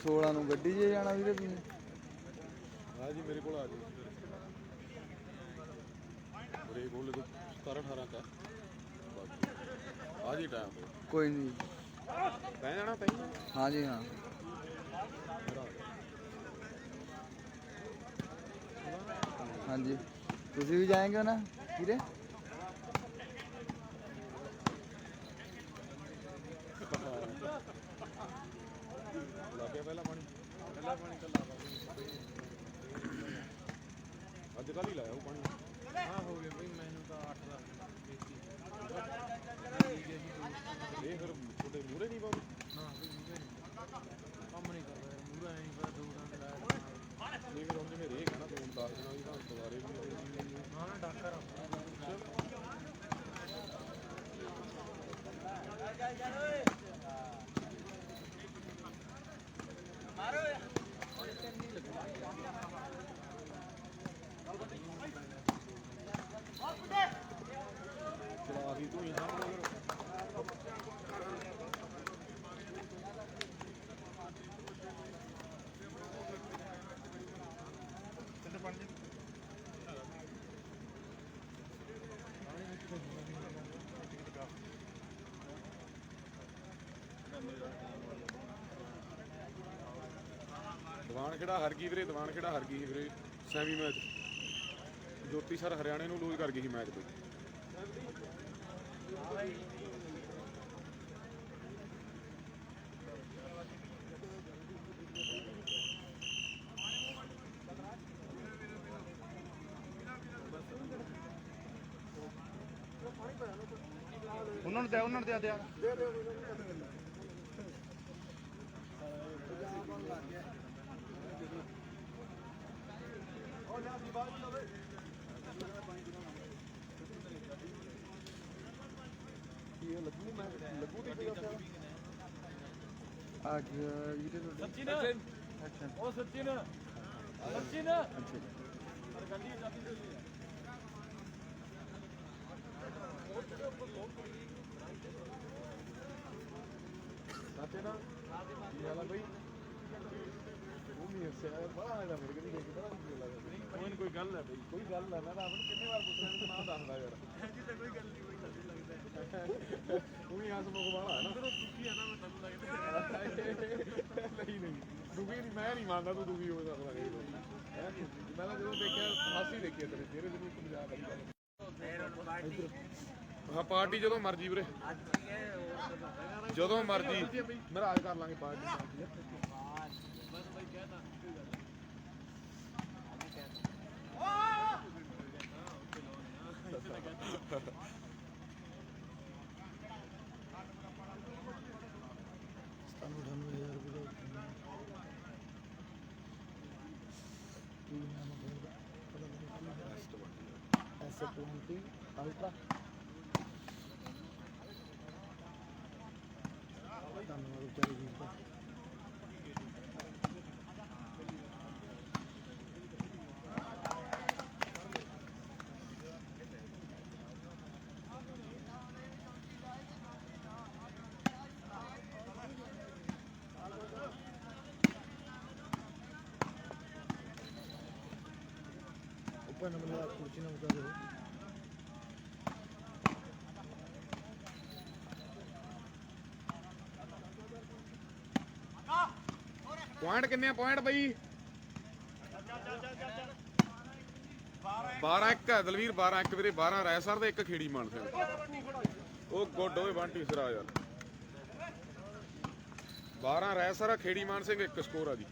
ਸੋਲਾਂ ਨੂੰ ਗੱਡੀ 'ਚ ਜਾਣਾ ਵੀਰੇ ਤੁਸੀਂ? ਹਾਂ ਜੀ ਮੇਰੇ ਕੋਲ ਆ ਜਾਓ। ਮੇਰੇ ਕੋਲ 17-18 ਕਾ ਆ ਜੀ ਟਾਈਮ ਤੇ। ਕੋਈ ਨਹੀਂ। ਤੈਂ ਜਾਣਾ? ਤੈਂ ਜਾਣਾ? ਹਾਂ ਜੀ ਹਾਂ। ਹਾਂਜੀ ਤੁਸੀਂ ਵੀ ਜਾਏਂਗੇ ਨਾ ਵੀਰੇ? ਲੱਗਿਆ ਪਹਿਲਾਂ ਪਾਣੀ? ਪਹਿਲਾਂ ਪਾਣੀ ਕੱਲਾ ਅੱਜ ਕੱਲ੍ਹ ਹੀ ਲਾਇਆ ਉਹ ਪਾਣੀ। ਹਾਂ ਹੋ ਗਿਆ ਬਈ, ਮੈਨੂੰ ਤਾਂ 8 ਦਾ ਦੇਤੀ। ਇਹ ਫਿਰ ਤੁਹਾਡੇ ਮੂਹਰੇ ਨਹੀਂ ਪਾਉਂਦੇ? ਨਾ ਬਈ ਮੂਹਰੇ ਨਹੀਂ ਕੰਮ ਨਹੀਂ ਕਰਦਾ ਯਾਰ, ਮੂਹਰੇ ਐਂ ਪਤਾ ਦੋ ਡੰਗ ਲਾਇਆ। ਨਹੀਂ ਫਿਰ ਹੁਣ ਜਿਵੇਂ ਰੇਹ ਕਹਿਣਾ ਤੂੰ 10 ਦਿਨਾਂ ਦੀ ਤਾਂ ਦੁਬਾਰੇ ਵੀ ਨਾ ਨਾ ਡਾਕਾ ਰੱਖਦਾ ਚਲਾ ਵੀ ਤੂੰ ਹੀ ਸਾਹਮਣੇ ਦੀਵਾਨ ਖੇੜਾ ਹਰ ਗਈ ਵੀਰੇ। ਦੀਵਾਨ ਖੇੜਾ ਹਰ ਗਈ ਵੀਰੇ ਸੈਮੀ ਮੈਚ। ਜੋਤੀ ਸਰ ਹਰਿਆਣੇ ਨੂੰ ਲੂਜ਼ ਕਰ ਗਈ ਸੀ ਮੈਚ ਕੋਈ। ਉਹਨਾਂ ਨੂੰ ਦੇ ਦਿਆ। ਅੱਜ ਵੀਰੇ ਤੁਹਾਡੇ ਸੱਚੀ ਨਾ ਉਹ ਸੱਚੀ ਨਾ ਸੱਚੀ ਨਾ ਪਰ ਗੱਡੀ ਜਾਂਦੀ ਸੀ। ਸਾਥੇ ਨਾ ਕੀ ਹਾਲ ਆ ਬਈ? ਕੋਈ ਗੱਲ ਹੈ ਬਈ, ਕੋਈ ਗੱਲ ਹੈ। ਮੈਂ ਤਾਂ ਆਪਨੂੰ ਕਿੰਨੇ ਵਾਰ ਪੁੱਛਿਆ ਤੂੰ ਨਾ ਦੱਸਦਾ ਯਾਰ। ਜੀ ਤਾਂ ਕੋਈ ਗੱਲ ਨਹੀਂ, ਕੋਈ ਗੱਲ ਨਹੀਂ ਲੱਗਦਾ। ਤੂੰ ਵੀ ਹਸਮੁਖ ਵਾਲਾ ਹੈ ਨਾ। ਦੁਖੀ ਹੈ ਨਾ ਮੈਂ ਤੁਹਾਨੂੰ ਲੱਗਦਾ। ਨਹੀਂ ਦੁਖੀ ਨਹੀਂ, ਮੈਂ ਨਹੀਂ ਮੰਨਦਾ ਤੂੰ ਦੁਖੀ ਹੋ ਸਕਦਾ। ਮੈਂ ਤਾਂ ਜਦੋਂ ਦੇਖਿਆ ਹਾਸੀ ਦੇਖੀ ਤੇਰੇ ਚਿਹਰੇ ਤੇ, ਤੂੰ ਮਜ਼ਾਕ ਕਰੀ ਜਾਂਦਾ। ਹਾਂ ਪਾਰਟੀ ਜਦੋਂ ਮਰਜੀ ਵੀਰੇ, ਜਦੋਂ ਮਰਜੀ ਮਹਾਰਾਜ ਕਰ ਲਾਂਗੇ ਪਾਰਟੀ। S20 Ultra ऊपर नंबर कुर्सी ना उतारो। ਪੁਆਇੰਟ ਕਿੰਨੇ ਆ ਪੁਆਇੰਟ ਬਈ? 12-1 ਹੈ ਦਲਵੀਰ, 12-1 ਵੀਰੇ। 12 ਰੈਸਰ ਦੇ, 1 ਖੇੜੀ ਮਾਨ ਸਿੰਘ। ਉਹ ਗੁੱਡ ਓਏ ਬੰਟੀ ਸਿਰਾ ਯਾਰ। 12 ਰੈਸਰ, ਖੇੜੀ ਮਾਨ ਸਿੰਘ, 1 ਸਕੋਰ ਆ ਜੀ।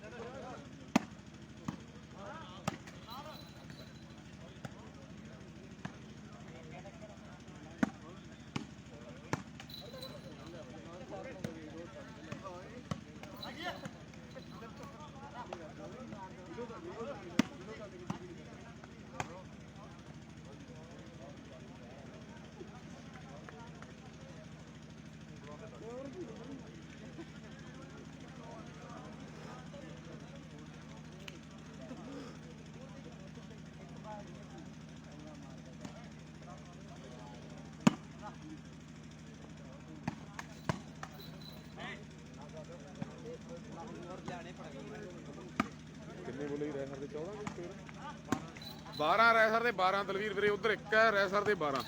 ਕਿੰਨੇ ਬੋਲੇ ਰੈਸਰ ਦੇ 14 12 ਰੈਸਰ ਦੇ 12 ਦਲਵੀਰ ਵੀਰੇ। ਉਧਰ 1 ਹੈ ਰੈਸਰ ਦੇ 12।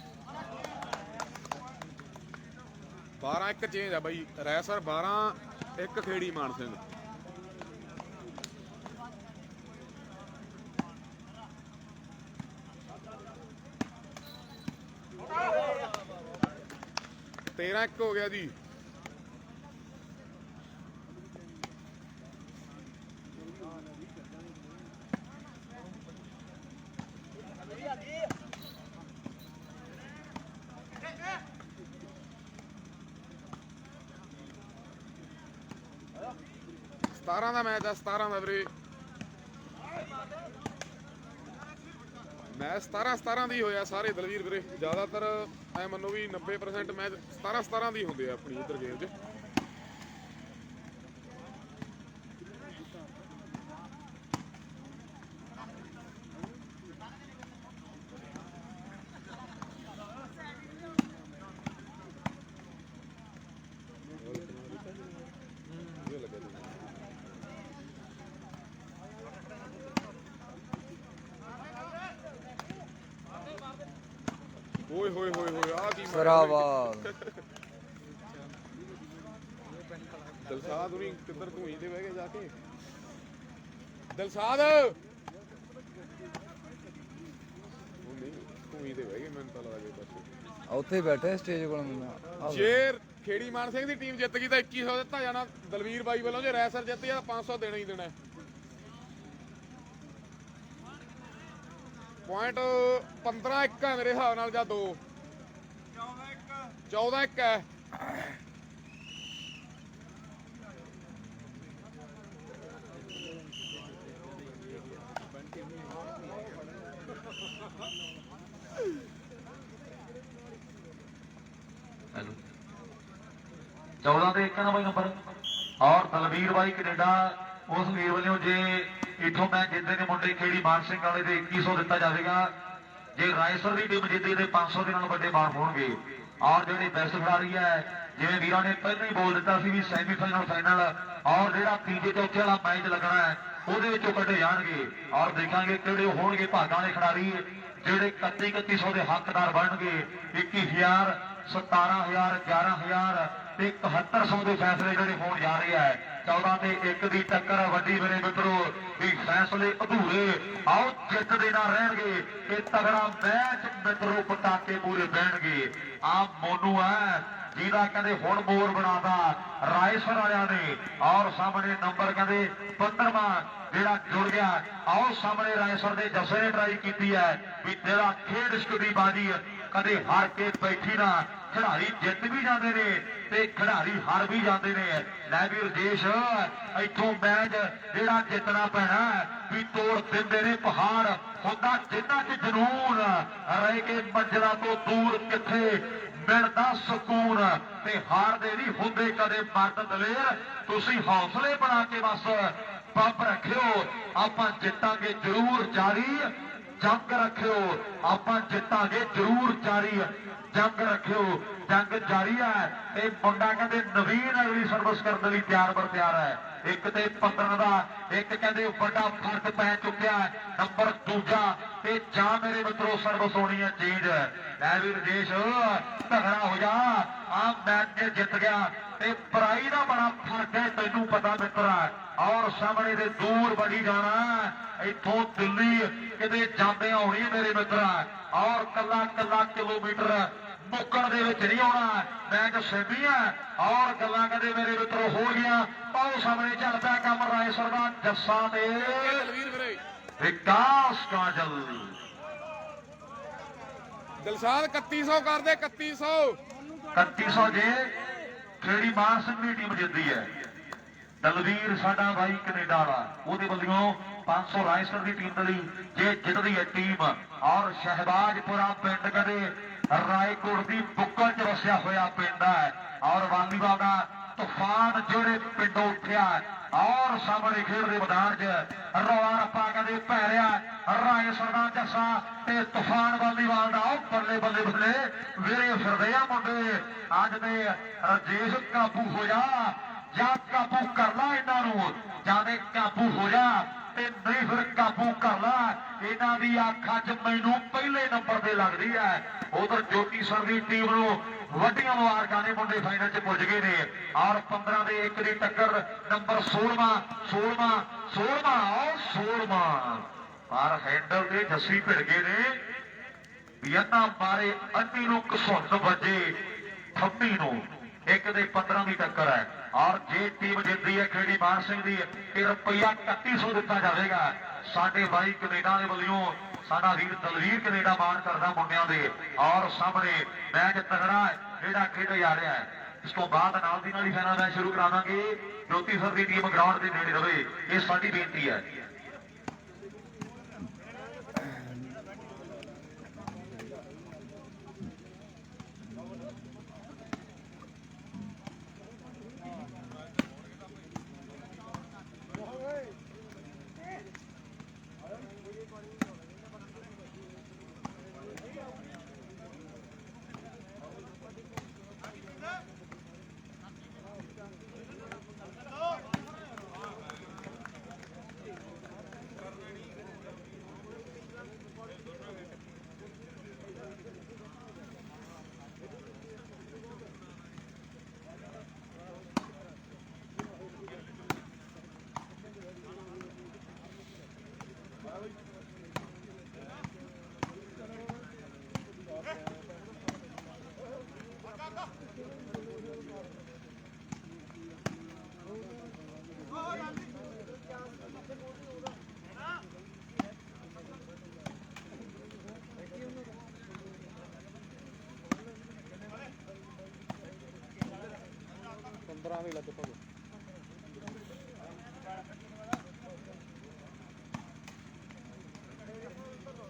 12-1 ਚੇਂਜ ਆ ਬਾਈ। ਰੈਸਰ 12, 1 ਖੇੜੀ ਮਾਨ ਸਿੰਘ। ਤੇਰਾਂ 1 ਹੋ ਗਿਆ ਜੀ। ਸਤਾਰਾਂ ਦਾ ਮੈਚ ਆ, 17 ਦਾ ਵੀਰੇ ਮੈਚ। 17 ਦੀ ਹੋਇਆ ਸਾਰੇ ਦਲਵੀਰ ਵੀਰੇ। ਜ਼ਿਆਦਾਤਰ ਐ ਮੰਨੋ ਵੀ 90% ਮੈਚ 17 ਦੀ ਹੁੰਦੇ ਆ ਆਪਣੀ ਇੱਧਰ ਗੇਮ 'ਚ। ਓਏ ਹੋਏ ਹੋਏ ਹੋਏ ਆ ਕੀ ਸਰਾਵਾ ਦਿਲਸਾਦ ਉਰੀ ਕਿੱਧਰ ਧੂਈ ਤੇ ਬਹਿ ਕੇ ਜਾ ਕੇ। ਦਿਲਸਾਦ ਧੂਈ ਤੇ ਬਹਿ ਗਏ ਮੈਨੂੰ ਤਾਂ ਲੱਗਦਾ ਬਸ। ਉੱਥੇ ਬੈਠੇ ਸਟੇਜ ਕੋਲ। ਮੈਂ ਜੇ ਖੇੜੀ ਮਾਨ ਸਿੰਘ ਦੀ ਟੀਮ ਜਿੱਤ ਗਈ ਤਾਂ 2100 ਦਿੱਤਾ ਜਾਣਾ ਦਲਵੀਰ ਬਾਈ ਵੱਲੋਂ। ਜੇ ਰੈਸਰ ਜਿੱਤ ਗਿਆ ਤਾਂ 500 ਦੇਣਾ ਹੀ ਦੇਣਾ। ਪੁਆਇੰਟ 15-1 ਹੈ ਮੇਰੇ ਹਿਸਾਬ ਨਾਲ, ਜਾਂ 2 14-1 ਹੈ। चौदह ਤੇ 1 ਨੰਬਰ ਨੰਬਰ। ਔਰ ਦਲਵੀਰ ਬਾਈ ਕੈਨੇਡਾ ਉਸ ਵੀਰ ਵੱਲੋਂ ਜੇ ਇਥੋਂ ਮੈਚ ਜਿੱਤਦੇ ਨੇ ਮੁੰਡੇ ਖੇੜੀ ਮਾਨ ਸਿੰਘ ਵਾਲੇ ਦੇ 2100 ਦਿੱਤਾ ਜਾਵੇਗਾ। ਜੇ ਰਾਏਸਰ ਦੀ ਟੀਮ ਜਿੱਤੇ ਤੇ 500 ਦੇ ਨਾਲ ਵੱਡੇ ਮਾਰ ਹੋਣਗੇ। ਔਰ ਜਿਹੜੀ ਬੈਸਟ ਖਿਡਾਰੀ ਹੈ ਜਿਵੇਂ ਵੀਰਾਂ ਨੇ ਪਹਿਲਾਂ ਹੀ ਬੋਲ ਦਿੱਤਾ ਸੀ ਵੀ ਸੈਮੀਫਾਈਨਲ ਫਾਈਨਲ ਔਰ ਜਿਹੜਾ ਤੀਜੇ ਚੌਥੇ ਵਾਲਾ ਮੈਚ ਲੱਗਣਾ ਹੈ ਉਹਦੇ ਵਿੱਚੋਂ ਕੱਢੇ ਜਾਣਗੇ ਔਰ ਦੇਖਾਂਗੇ ਕਿਹੜੇ ਹੋਣਗੇ ਭਾਗਾਂ ਦੇ ਖਿਡਾਰੀ ਜਿਹੜੇ 3100 ਦੇ ਹੱਕਦਾਰ ਬਣਨਗੇ। 21000 17000 11000 ਤੇ 7100 ਦੇ ਫੈਸਲੇ ਜਿਹੜੇ ਹੋਣ ਜਾ ਰਹੇ ਆ। 14 ਤੇ 1 ਦੀ ਟੱਕਰ ਵੱਡੀ ਮੇਰੇ ਮਿੱਤਰੋ ਵੀ ਫੈਸਲੇ ਅਧੂਰੇ ਆਓ ਜਿੱਤ ਦੇ ਨਾਲ ਰਹਿਣਗੇ। ਇਹ ਤਗੜਾ ਮੈਚ ਮਿੱਤਰੋ ਪਟਾਕੇ ਪੂਰੇ ਬਹਿਣਗੇ। ਆ ਮੋਨੂ ਹੈ ਜਿਹਦਾ ਕਹਿੰਦੇ ਹੁਣ ਮੋਰ ਬਣਾਦਾ ਰਾਏਸਰ ਵਾਲਿਆਂ ਨੇ ਔਰ ਸਾਹਮਣੇ ਨੰਬਰ ਕਹਿੰਦੇ 15ਵਾਂ ਜਿਹੜਾ ਜੁੜ ਗਿਆ। ਆਓ ਸਾਹਮਣੇ ਰਾਏਸਰ ਦੇ ਜੱਸੇ ਨੇ ਟਰਾਈ ਕੀਤੀ ਹੈ ਵੀ ਜਿਹੜਾ ਖੇਡ ਸਟੂਡੀ ਬਾਜੀ ਕਦੇ ਹਾਰ ਕੇ ਬੈਠੀ ਨਾ। ਖਿਡਾਰੀ ਜਿੱਤ ਵੀ ਜਾਂਦੇ ਨੇ ਤੇ ਖਿਡਾਰੀ ਹਾਰ ਵੀ ਜਾਂਦੇ ਨੇ। ਲੈ ਵੀ ਰਜੇਸ਼ ਇੱਥੋਂ ਮੈਚ ਜਿਹੜਾ ਜਿੱਤਣਾ ਪੈਣਾ ਵੀ ਤੋੜ ਦਿੰਦੇ ਨੇ ਪਹਾੜ। ਹੁੰਦਾ ਜਿੰਨਾ ਚ ਜਨੂਨ ਰਹਿ ਕੇ ਮੰਜ਼ਲਾਂ ਤੋਂ ਦੂਰ ਕਿੱਥੇ ਮਿਲਦਾ ਸਕੂਨ ਤੇ ਹਾਰਦੇ ਨਹੀਂ ਹੁੰਦੇ ਕਦੇ ਮਰਦ ਦਲੇਰ। ਤੁਸੀਂ ਹੌਸਲੇ ਬਣਾ ਕੇ ਬਸ ਪੰਪ ਰੱਖਿਓ ਆਪਾਂ ਜਿੱਤਾਂਗੇ ਜ਼ਰੂਰ ਜਾਰੀ। ਜੰਗ ਰੱਖਿਓ ਆਪਾਂ ਜਿੱਤਾਂਗੇ ਜ਼ਰੂਰ ਜਾਰੀ। ਜੰਗ ਰੱਖਿਓ ਜੰਗ ਜਾਰੀ ਹੈ। ਇਹ ਮੁੰਡਾ ਕਹਿੰਦੇ ਨਵੀਨ ਅਗਲੀ ਸਰਵਿਸ ਕਰਨ ਲਈ ਤਿਆਰ ਬਰ ਤਿਆਰ ਹੈ। 1 ਤੇ 15 ਦਾ ਇੱਕ ਕਹਿੰਦੇ ਵੱਡਾ ਫਰਕ ਪੈ ਚੁੱਕਿਆ ਨੰਬਰ ਦੂਜਾ ਤੇ ਜਾਂ ਮੇਰੇ ਮਿੱਤਰੋ ਸਰਵਿਸ ਹੋਣੀ ਹੈ ਚੇਂਜ। ਲੈ ਵੀ ਰਜੇਸ਼ ਤਗੜਾ ਹੋ ਜਾ ਆ ਮੈਚ ਜਿੱਤ ਗਿਆ ਤੇ ਪਰਾਈ ਦਾ ਬੜਾ ਫਰਕ ਹੈ ਤੈਨੂੰ ਪਤਾ ਮਿੱਤਰਾ। ਔਰ ਸਾਹਮਣੇ ਦੇ ਦੂਰ ਵੜੀ ਜਾਣਾ ਇੱਥੋਂ ਦਿੱਲੀ ਕਿਤੇ ਜਾਂਦੇ ਆਉਣੀ ਮੇਰੇ ਮਿੱਤਰਾ। ਔਰ ਕੱਲਾ ਕਿਲੋਮੀਟਰ ਮੁੱਕਣ ਦੇ ਵਿੱਚ ਨਹੀਂ ਆਉਣਾ। ਮੈਚ ਸੈਮੀ ਹੈ ਔਰ ਗੱਲਾਂ ਕਦੇ ਮੇਰੇ ਮਿੱਤਰੋ ਹੋ ਗਿਆ। ਆਓ ਸਾਹਮਣੇ ਚੱਲਦਾ ਕੰਮ ਰਾਏਸਰ ਦਾ ਜੱਸਾ ਤੇ ਵਿਕਾਸ ਕਾਜਲ। ਦਿਲਸ਼ਾਦ 3100 ਕਰਦੇ 3100 3100 ਜੇ ਖੇੜੀ ਮਾਨ ਸਿੰਘ ਦੀ ਟੀਮ ਜਿੱਤਦੀ ਹੈ। ਦਲਵੀਰ ਸਾਡਾ ਬਾਈ ਕੈਨੇਡਾ ਵਾਲਾ ਉਹਦੇ ਵੱਲੋਂ 500 ਰਾਏਸਰ ਦੀ ਟੀਮ ਦੇ ਲਈ ਜੇ ਜਿੱਤਦੀ ਹੈ ਟੀਮ। ਔਰ ਸ਼ਹਿਬਾਜ਼ਪੁਰਾ ਪਿੰਡ ਕਦੇ ਰਾਏਕੋਟ ਦੀ ਬੁੱਕਲ ਚ ਵਸਿਆ ਹੋਇਆ ਪਿੰਡ ਹੈ। ਔਰ ਵਾਲੀਬਾਲ ਦਾ ਤੂਫਾਨ ਜਿਹੜੇ ਪਿੰਡੋਂ ਉੱਠਿਆ ਔਰ ਸਾਹਮਣੇ ਖੇਡ ਦੇ ਮੈਦਾਨ 'ਚ ਰੌਲਾ ਰੱਪਾ ਕਦੇ ਪੈ ਰਿਹਾ। ਰਾਏਸਰ ਦਾ ਜੱਸਾ ਤੇ ਤੂਫਾਨ ਵਾਲੀਬਾਲ ਦਾ ਉਹ ਬੱਲੇ ਬੱਲੇ ਬੱਲੇ ਵੀਰੇ ਫਿਰਦੇ ਆ ਮੁੰਡੇ। ਅੱਜ ਦੇ ਰਜੇਸ਼ ਕਾਬੂ ਹੋ ਜਾ ਜਾਂ ਕਾਬੂ ਕਰ ਲਾ ਇਹਨਾਂ ਨੂੰ। ਜਾਦੇ ਕਾਬੂ ਹੋ ਜਾ ਤੇ ਨਹੀਂ ਫਿਰ ਕਾਬੂ ਕਰ ਲਾ ਇਹਨਾਂ ਦੀ ਅੱਖਾਂ 'ਚ ਮੈਨੂੰ ਪਹਿਲੇ ਨੰਬਰ ਤੇ ਲੱਗਦੀ ਹੈ। ਉਧਰ ਜੋਤੀ ਸਰ ਦੀ ਟੀਮ ਨੂੰ ਵੱਡੀਆਂ ਮੁਬਾਰਕਾਂ ਨੇ ਮੁੰਡੇ ਫਾਈਨਲ 'ਚ ਪੁੱਜ ਗਏ ਨੇ। ਔਰ 15 ਦੇ 1 ਦੀ ਟੱਕਰ ਨੰਬਰ 16ਵਾਂ ਪਰ ਹੈਂਡਲ ਤੇ ਜੱਸੀ ਭਿੜ ਗਏ ਨੇ ਵੀ ਇਹਨਾਂ ਮਾਰੇ ਅੰਨੀ ਨੂੰ ਘਸੁੰਨ ਵੱਜੇ ਥੰਮੀ ਨੂੰ। 1 ਦੇ 15 ਦੀ ਟੱਕਰ ਹੈ। ਔਰ ਜੇ ਟੀਮ ਜਿੱਤਦੀ ਹੈ ਖੇੜੀ ਮਾਨ ਸਿੰਘ ਦੀ ਇਹ ਰੁਪਈਆ 3100 ਦਿੱਤਾ ਜਾਵੇਗਾ। ਸਾਡੇ ਬਾਈ ਕੈਨੇਡਾ ਦੇ ਵੱਲੋਂ ਸਾਡਾ ਵੀਰ ਦਲਵੀਰ ਕੈਨੇਡਾ ਮਾਣ ਕਰਦਾ ਮੁੰਡਿਆਂ ਦੇ। ਔਰ ਸਾਹਮਣੇ ਮੈਚ ਤਗੜਾ ਜਿਹੜਾ ਖੇਡਿਆ ਜਾ ਰਿਹਾ ਹੈ। ਇਸ ਤੋਂ ਬਾਅਦ ਨਾਲ ਦੀ ਨਾਲ ਹੀ ਫਾਈਨਲ ਮੈਚ ਸ਼ੁਰੂ ਕਰਾਵਾਂਗੇ। ਜੋਤੀ ਸਰ ਦੀ ਟੀਮ ਗਰਾਊਂਡ ਦੇ ਨੇੜੇ ਰਵੇ ਇਹ ਸਾਡੀ ਬੇਨਤੀ ਹੈ।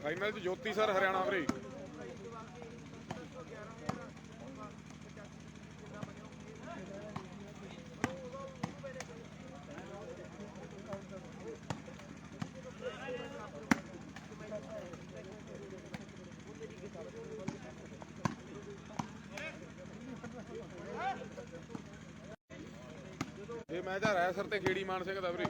ਫਾਈਨਲ 'ਚ ਜੋਤੀ ਸਰ ਹਰਿਆਣਾ ਵੀਰੇ। ਇਹ ਮੈਚ ਆ ਰੈਸਰ ਤੇ ਖੇੜੀ ਮਾਨ ਸਿੰਘ ਦਾ ਵੀਰੇ।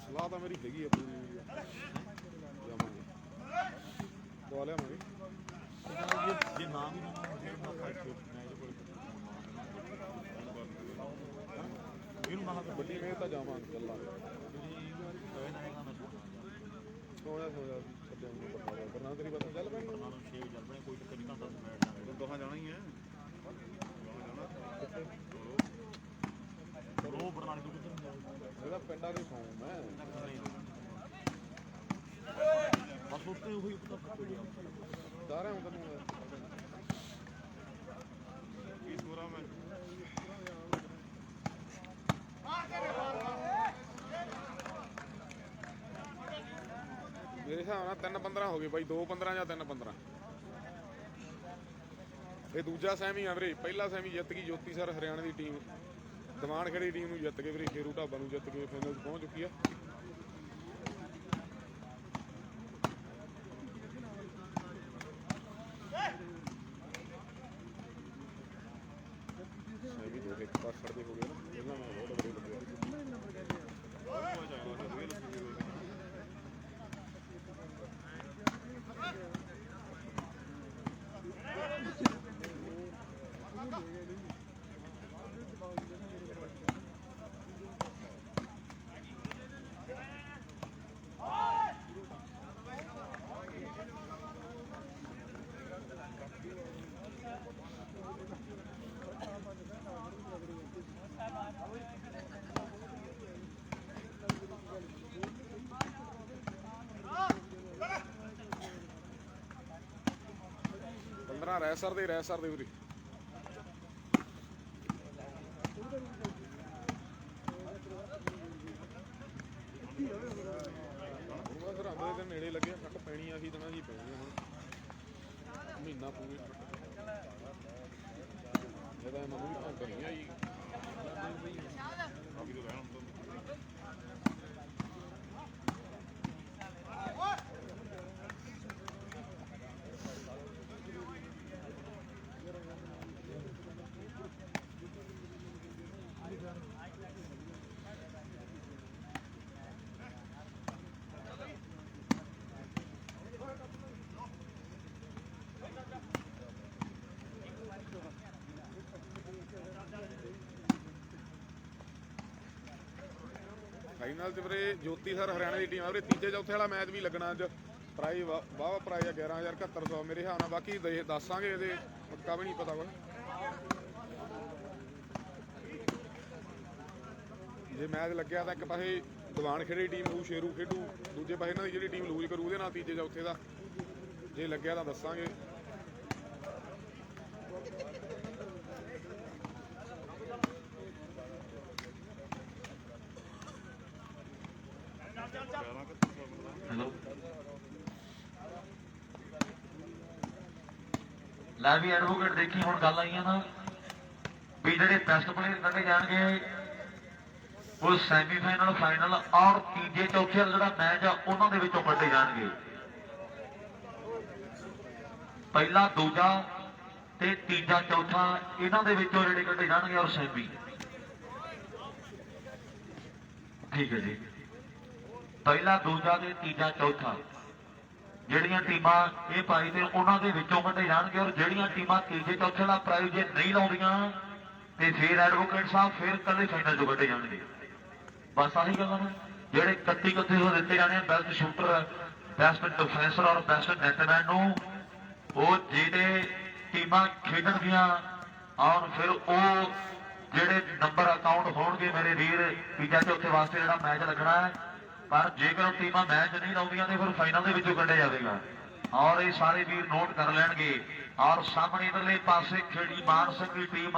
ਸਲਾਹ ਤਾਂ ਮੇਰੀ ਹੈਗੀ ਆ ਪੂਰੀ ਜਾਵਾਂਗੇ ਦਵਾ ਲਿਆਵਾਂਗੇ। ਜੇ ਨਾ ਵੀ ਨਾ ਇਹਨੂੰ ਨਾ ਵੱਡੀ ਮੇਰ ਤਾਂ ਜਾਵਾਂਗੇ ਚੱਲਾਂਗੇ। ਸੋਇਆ ਸੱਜਣ ਨੂੰ ਪਤਾ ਹੈ ਕਰਨਾ ਤੇਰੀ ਬਸ ਚੱਲ ਪੈਣ ਨੂੰ 6 ਚੱਲ ਪਣੇ ਕੋਈ ਚੱਕਰ ਨਹੀਂ ਘੰਟਾ ਬੈਠ ਜਾਣਾ ਦੋਹਾਂ ਜਾਣਾ ਹੀ ਹੈ ਉਹ ਬਰਨਾਲੇ ਤੋਂ ਕਿੱਧਰ ਜਾਊਗਾ ਇਹਦਾ ਪਿੰਡਾਂ ਦੇ ਸੌਂ ਮੈਂ ਬਸ ਉੱਤੇ ਉਹੀ ਸਾਰਿਆਂ ਨੂੰ ਤੈਨੂੰ ਕੀ ਸਕੋਰਾ ਮੈਂ ਮੇਰੇ ਹਿਸਾਬ ਨਾਲ 3-15 ਹੋ ਗਏ ਬਾਈ 2-15 ਜਾਂ 3-15। ਇਹ ਦੂਜਾ ਸੈਮੀ ਆ ਵੀਰੇ। ਪਹਿਲਾ ਸੈਮੀ ਜਿੱਤ ਗਈ ਜੋਤੀ ਸਰ ਹਰਿਆਣਾ ਦੀ ਟੀਮ ਦੀਵਾਨ ਖੇੜੀ ਟੀਮ ਨੂੰ ਜਿੱਤ ਕੇ ਵੀਰੇ ਖੇਰੂ ਢਾਬਾ ਨੂੰ ਜਿੱਤ ਕੇ ਫਾਈਨਲ 'ਚ ਪਹੁੰਚ ਚੁੱਕੀ ਆ। ਸੈਮੀ ਦੋ ਇੱਕ ਪਾਸ ਖੜਦੇ ਹੋ ਗਏ ਨਾ ਇਹਨਾਂ ਨੂੰ ਬਹੁਤ ਵਧੀਆ ਲੱਗਿਆ। 15 ਰੈਸਰ ਦੇ ਵੀਰੇ। ਸਰਹੰਦ ਦੇ ਨੇੜੇ ਲੱਗਿਆ ਕੱਟ ਪੈਣੀ ਆਹੀ ਦਿਨਾਂ ਜੀ ਪੈਣੀ ਹੁਣ ਮਹੀਨਾ ਪੂਰੀ ਇਹਦਾ ਮੈਨੂੰ ਵੀ ਭੰਗ ਨਹੀਂ ਆਈ। ਬਾਕੀ ਤੋਂ ਰਹਿਣ ਤੋਂ 'ਚ ਵੀਰੇ ਜੋਤੀ ਸਰ ਹਰਿਆਣਾ ਦੀ ਟੀਮ ਆ ਵੀਰੇ। ਤੀਜੇ ਚੌਥੇ ਵਾਲਾ ਮੈਚ ਵੀ ਲੱਗਣਾ ਅੱਜ। ਪ੍ਰਾਈਜ਼ ਵਾਹਵਾ ਪ੍ਰਾਈਜ਼ ਆ 11,7100 ਮੇਰੇ ਹਿਸਾਬ ਨਾਲ। ਬਾਕੀ ਦੱਸਾਂਗੇ ਇਹਦੇ ਪੱਕਾ ਵੀ ਨਹੀਂ ਪਤਾ ਵਾ। ਜੇ ਮੈਚ ਲੱਗਿਆ ਤਾਂ ਇੱਕ ਪਾਸੇ ਦੀਵਾਨ ਖੇੜੀ ਟੀਮ ਲੂ ਸ਼ੇਰੂ ਖੇਡੂ, ਦੂਜੇ ਪਾਸੇ ਇਹਨਾਂ ਦੀ ਜਿਹੜੀ ਟੀਮ ਲੂਜ ਕਰੂ ਉਹਦੇ ਨਾਲ ਤੀਜੇ ਚੌਥੇ ਦਾ। ਜੇ ਲੱਗਿਆ ਤਾਂ ਦੱਸਾਂਗੇ। ਲੈ ਵੀ ਐਡਵੋਕੇਟ ਦੇਖੀ ਹੁਣ ਗੱਲ ਆਈਆਂ ਨਾ ਵੀ ਜਿਹੜੇ ਬੈਸਟ ਪਲੇਅਰ ਕੱਢੇ ਜਾਣਗੇ ਉਹ ਸੈਮੀਫਾਈਨਲ ਫਾਈਨਲ ਔਰ ਤੀਜੇ ਚੌਥੇ ਦਾ ਜਿਹੜਾ ਮੈਚ ਆ ਉਹਨਾਂ ਦੇ ਵਿੱਚੋਂ ਕੱਢੇ ਜਾਣਗੇ। ਪਹਿਲਾ ਦੂਜਾ ਤੇ ਤੀਜਾ ਚੌਥਾ ਇਹਨਾਂ ਦੇ ਵਿੱਚੋਂ ਜਿਹੜੇ ਕੱਢੇ ਜਾਣਗੇ ਔਰ ਸੈਮੀ। ਠੀਕ ਹੈ ਜੀ। ਪਹਿਲਾ ਦੂਜਾ ਤੇ ਤੀਜਾ ਚੌਥਾ ਜਿਹੜੀਆਂ ਟੀਮਾਂ ਇਹ ਪਾਈ ਤੇ ਉਹਨਾਂ ਦੇ ਵਿੱਚੋਂ ਕੱਢੇ ਜਾਣਗੇ ਔਰ ਜਿਹੜੀਆਂ ਟੀਮਾਂ ਤੀਜੇ ਚੌਥੇ ਦਾ ਪ੍ਰਾਈਜ਼ ਜੇ ਨਹੀਂ ਲਾਉਂਦੀਆਂ ਤੇ ਫਿਰ ਐਡਵੋਕੇਟ ਸਾਹਿਬ ਫਿਰ ਕੱਲੇ ਫਾਈਨਲ 'ਚੋਂ ਕੱਢੇ ਜਾਣਗੇ। ਬਸ ਆਹੀ ਗੱਲਾਂ ਨੇ। ਜਿਹੜੇ 31 ਹੋ ਦਿੱਤੇ ਜਾਣੇ ਬੈਸਟ ਸ਼ੂਟਰ, ਬੈਸਟ ਡਿਫੈਂਸਰ ਔਰ ਬੈਸਟ ਨੈਟਮੈਨ ਨੂੰ ਉਹ ਜਿਹੜੇ ਟੀਮਾਂ ਖੇਡਣਗੀਆਂ ਔਰ ਫਿਰ ਉਹ ਜਿਹੜੇ ਨੰਬਰ ਅਕਾਊਂਟ ਹੋਣਗੇ ਮੇਰੇ ਵੀਰ ਤੀਜਾ ਚੌਥੇ ਵਾਸਤੇ ਜਿਹੜਾ ਮੈਚ ਲੱਗਣਾ ਹੈ। ਪਰ ਜੇਕਰ ਟੀਮਾਂ ਮੈਚ ਨਹੀਂ ਲਾਉਂਦੀਆਂ ਤੇ ਫਿਰ ਫਾਈਨਲ ਦੇ ਵਿੱਚੋਂ ਕੱਢਿਆ ਜਾਵੇਗਾ ਔਰ ਇਹ ਸਾਰੇ ਵੀਰ ਨੋਟ ਕਰ ਲੈਣਗੇ। ਔਰ ਸਾਹਮਣੇ ਇਧਰਲੇ ਪਾਸੇ ਖੇੜੀ ਮਾਨ ਸਿੰਘ ਦੀ ਟੀਮ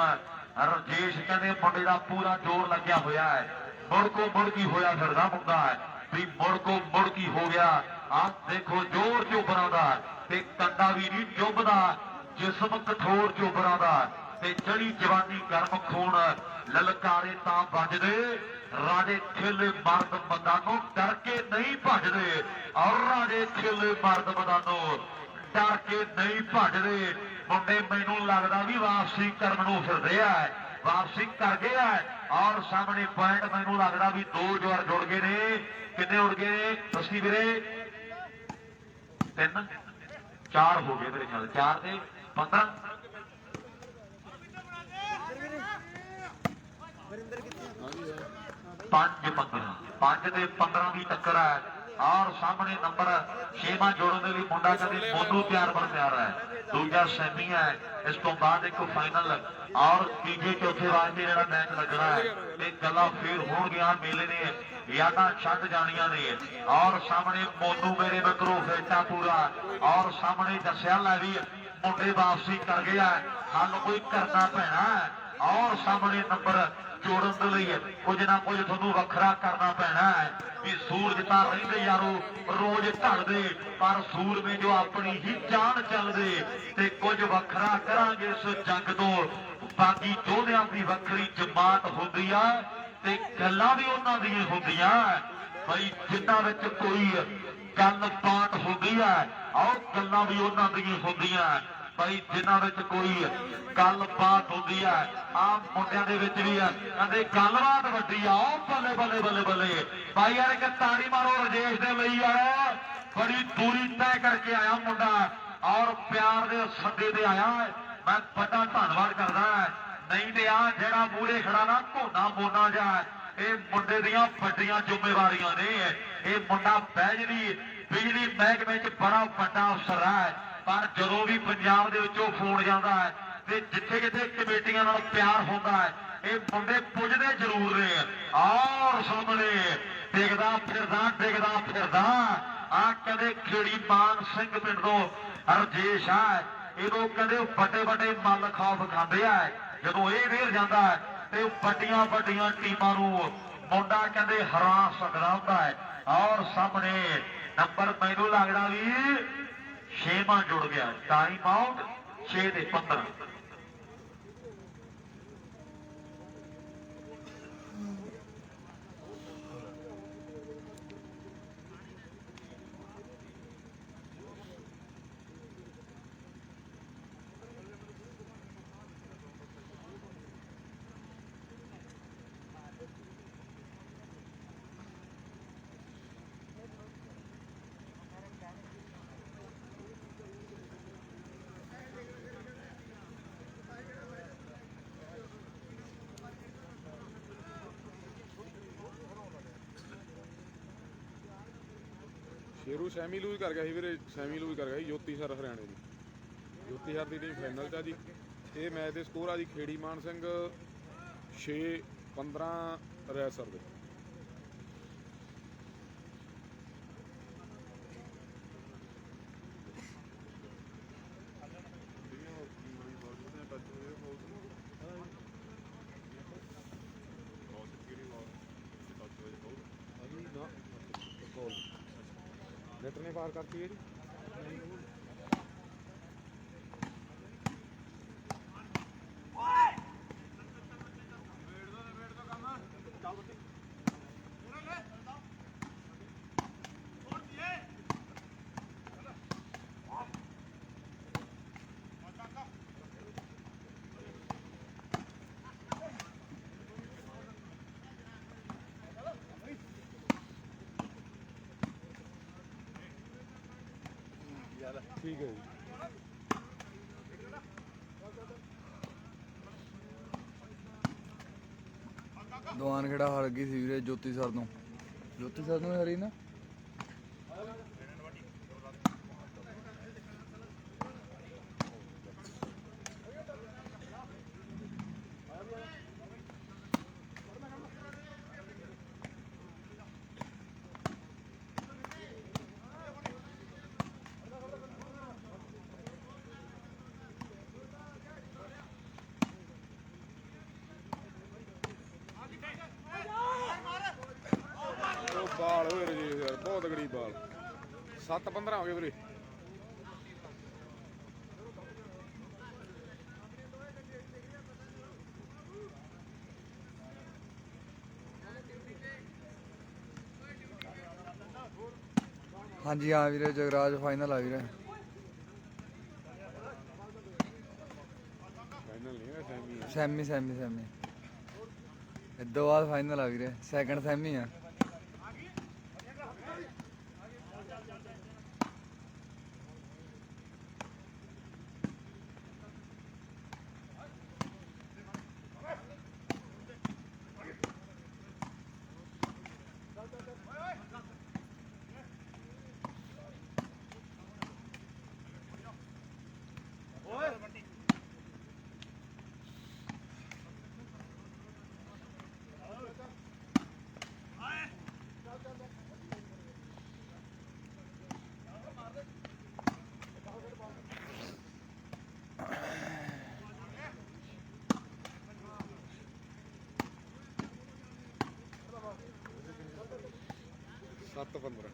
ਰਜੇਸ਼ ਕਹਿੰਦੇ ਮੁੰਡੇ ਦਾ ਪੂਰਾ ਜ਼ੋਰ ਲੱਗਿਆ ਹੋਇਆ ਹੈ। ਮੁੜਕੋ ਮੁੜਕੀ ਹੋਇਆ ਫਿਰਦਾ ਮੁੰਡਾ ਹੈ ਵੀ ਮੁੜਕੋ ਮੁੜਕੀ ਹੋ ਗਿਆ। ਆਹ ਦੇਖੋ ਜ਼ੋਰ ਚੋਂ ਬਣਾਉਂਦਾ ਤੇ ਕੰਡਾ ਵੀ ਨਹੀਂ ਚੁੱਭਦਾ, ਜਿਸਮ ਕਠੋਰ ਚੋਂ ਬਣਾਉਂਦਾ ਤੇ ਜੜੀ ਜਵਾਨੀ ਗਰਮ ਖੂਨ ਲਲਕਾਰੇ ਤਾਂ ਵੱਜਦੇ ਰਾਜੇ ਛੇਲੇ ਮਰਦ ਮੈਦਾਨੋਂ ਡਰ ਕੇ ਨਹੀਂ ਭੱਜਦੇ ਔਰ ਰਾਜੇ ਛੇਲੇ ਮਰਦ ਮੈਦਾਨੋਂ ਡਰ ਕੇ ਨਹੀਂ ਭੱਜਦੇ। ਮੁੰਡੇ ਮੈਨੂੰ ਲੱਗਦਾ ਵੀ ਵਾਪਸੀ ਕਰਨ ਨੂੰ ਫਿਰਦੇ ਆ, ਵਾਪਸੀ ਕਰ ਗਏ ਆ ਔਰ ਸਾਹਮਣੇ ਪੁਆਇੰਟ ਮੈਨੂੰ ਲੱਗਦਾ ਵੀ 2 ਜੁੜ ਗਏ ਨੇ। ਕਿੰਨੇ ਉੜ ਗਏ ਦੱਸੀ ਵੀਰੇ? 3 4 ਹੋ ਗਏ ਮੇਰੇ ਖਿਆਲ 4 ਤੇ 15 5 ਤੇ 15 ਦੀ ਟੱਕਰ ਹੈ ਔਰ ਸਾਹਮਣੇ ਨੰਬਰ 6ਵਾਂ ਜੋੜਨ ਦੇ ਲਈ ਮੁੰਡਾ ਕਹਿੰਦੇ ਮੋਨੂ ਤਿਆਰ ਹੈ। ਦੂਜਾ ਸੈਮੀ ਹੈ। ਇਸ ਤੋਂ ਬਾਅਦ ਇੱਕ ਫਾਈਨਲ ਔਰ ਤੀਜੇ ਚੌਥੇ ਵਾਸਤੇ ਜਿਹੜਾ ਮੈਚ ਲੱਗਣਾ ਹੈ। ਇਹ ਗੱਲਾਂ ਫੇਰ ਹੋਣਗੀਆਂ, ਮੇਲੇ ਨੇ ਯਾਦਾਂ ਛੱਡ ਜਾਣੀਆਂ ਨੇ। ਔਰ ਸਾਹਮਣੇ ਮੋਨੂ ਮੇਰੇ ਮਿੱਤਰੋ ਫੇਟਾ ਪੂਰਾ ਔਰ ਸਾਹਮਣੇ ਦੱਸਿਆ ਲੈ ਵੀ ਮੁੰਡੇ ਵਾਪਸੀ ਕਰ ਗਿਆ, ਸਾਨੂੰ ਕੋਈ ਕਰਨਾ ਪੈਣਾ ਔਰ ਸਾਹਮਣੇ ਨੰਬਰ ਜੋੜਨ ਦੇ ਲਈ ਕੁਝ ਨਾ ਕੁਝ ਤੁਹਾਨੂੰ ਵੱਖਰਾ ਕਰਨਾ ਪੈਣਾ ਹੈ। ਵੀ ਸੂਰਜ ਤਾਂ ਰਹਿੰਦੇ ਯਾਰੋ ਰੋਜ਼ ਢਲਦੇ, ਪਰ ਸੂਰਮੇ ਜੋ ਆਪਣੀ ਹੀ ਜਾਨ ਚੱਲਦੇ ਤੇ ਕੁਝ ਵੱਖਰਾ ਕਰਾਂਗੇ ਇਸ ਜੰਗ ਤੋਂ। ਬਾਕੀ ਯੋਧਿਆਂ ਦੀ ਵੱਖਰੀ ਜਮਾਤ ਹੁੰਦੀ ਆ ਤੇ ਗੱਲਾਂ ਵੀ ਉਹਨਾਂ ਦੀਆਂ ਹੁੰਦੀਆਂ ਬਈ, ਜਿਨ੍ਹਾਂ ਵਿੱਚ ਕੋਈ ਗੱਲਬਾਤ ਹੁੰਦੀ ਹੈ ਆਹ ਗੱਲਾਂ ਵੀ ਉਹਨਾਂ ਦੀਆਂ ਹੁੰਦੀਆਂ ਭਾਈ, ਜਿਨ੍ਹਾਂ ਵਿੱਚ ਕੋਈ ਗੱਲਬਾਤ ਹੁੰਦੀ ਹੈ। ਆਹ ਮੁੰਡਿਆਂ ਦੇ ਵਿੱਚ ਵੀ ਕਹਿੰਦੇ ਗੱਲਬਾਤ ਵੱਡੀ ਆ। ਬੱਲੇ ਬੱਲੇ ਬੱਲੇ ਬੱਲੇ ਭਾਈ ਯਾਰ ਇੱਕ ਤਾੜੀ ਮਾਰੋ ਰਜੇਸ਼ ਦੇ ਲਈ ਯਾਰ, ਬੜੀ ਦੂਰੀ ਤੈਅ ਕਰਕੇ ਆਇਆ ਮੁੰਡਾ ਔਰ ਪਿਆਰ ਦੇ ਸੱਦੇ ਤੇ ਆਇਆ। ਮੈਂ ਵੱਡਾ ਧੰਨਵਾਦ ਕਰਦਾ, ਨਹੀਂ ਤੇ ਆ ਜਿਹੜਾ ਮੂਹਰੇ ਖੜਾ ਨਾ ਧੋਨਾ ਮੋਨਾ ਜਾ, ਇਹ ਮੁੰਡੇ ਦੀਆਂ ਵੱਡੀਆਂ ਜ਼ਿੰਮੇਵਾਰੀਆਂ ਨੇ। ਇਹ ਮੁੰਡਾ ਬਿਜਲੀ ਮਹਿਕਮੇ 'ਚ ਬੜਾ ਵੱਡਾ ਅਫਸਰ ਹੈ, ਪਰ ਜਦੋਂ ਵੀ ਪੰਜਾਬ ਦੇ ਵਿੱਚੋਂ ਫੋਨ ਜਾਂਦਾ ਹੈ ਤੇ ਜਿੱਥੇ ਜਿੱਥੇ ਕਮੇਟੀਆਂ ਨਾਲ ਪਿਆਰ ਹੁੰਦਾ ਹੈ ਇਹ ਮੁੰਡੇ ਪੁੱਜਦੇ ਜ਼ਰੂਰ ਨੇ। ਔਰ ਸਾਹਮਣੇ ਡਿੱਗਦਾ ਫਿਰਦਾ ਆ ਕਹਿੰਦੇ ਖੇੜੀ ਮਾਨ ਸਿੰਘ ਪਿੰਡ ਤੋਂ ਰਜੇਸ਼ ਹੈ। ਇਹਨੂੰ ਕਹਿੰਦੇ ਵੱਡੇ ਵੱਡੇ ਮੱਲ ਖੌਫ ਖਾਂਦੇ ਆ। ਜਦੋਂ ਇਹ ਵੇਰ ਜਾਂਦਾ ਹੈ ਤੇ ਵੱਡੀਆਂ ਵੱਡੀਆਂ ਟੀਮਾਂ ਨੂੰ ਮੁੰਡਾ ਕਹਿੰਦੇ ਹਰਾ ਸਕਦਾ ਹੁੰਦਾ ਹੈ। ਔਰ ਸਾਹਮਣੇ ਨੰਬਰ ਮੈਨੂੰ ਲੱਗਦਾ ਵੀ 6ਵਾਂ ਜੁੜ ਗਿਆ। ਟਾਈਮ ਆਊਟ 6 ਤੇ 15। ਸ਼ੇਰੂ ਸੈਮੀ ਲੂਜ਼ ਕਰ ਗਿਆ ਸੀ ਵੀਰੇ, ਸੈਮੀ ਲੂਜ਼ ਕਰ ਗਿਆ ਸੀ ਜੋਤੀ ਸਰ ਹਰਿਆਣੇ ਦੀ। ਜੋਤੀ ਸਰ ਦੀ ਟੀਮ ਫਾਈਨਲ 'ਚ ਆ ਜੀ। ਇਹ ਮੈਚ ਦੇ ਸਕੋਰ ਆ ਜੀ ਖੇੜੀ ਮਾਨ ਸਿੰਘ 6-15 ਰੈਸਰ ਦੇ। ਨੈਟ ਨੇ ਪਾਰ ਕਰਤੀ ਹੈ ਜੀ। ਠੀਕ ਹੈ ਜੀ। ਦੁਆਨ ਖੇੜਾ ਹਰ ਗਈ ਸੀ ਵੀਰੇ ਜੋਤੀ ਸਰ ਨੂੰ ਹਰੀ ਨਾ। ਬਾਲ ਹੋਏ ਰਜੇਸ਼ ਯਾਰ, ਬਹੁਤ ਤਗੜੀ ਬਾਲ। 7-15 ਹੋ ਗਏ ਵੀਰੇ। ਹਾਂਜੀ ਹਾਂ ਵੀਰੇ, ਜਗਰਾਜ ਫਾਈਨਲ ਆ ਵੀਰੇ। ਫਾਈਨਲ ਨਹੀਂ ਹੈ, ਸੈਮੀ ਹੈ। ਸੈਮੀ ਇਸ ਤੋਂ ਬਾਅਦ ਫਾਈਨਲ ਆ ਵੀਰੇ, ਸੈਕੰਡ ਸੈਮੀ ਆ। ਸੱਤ 15।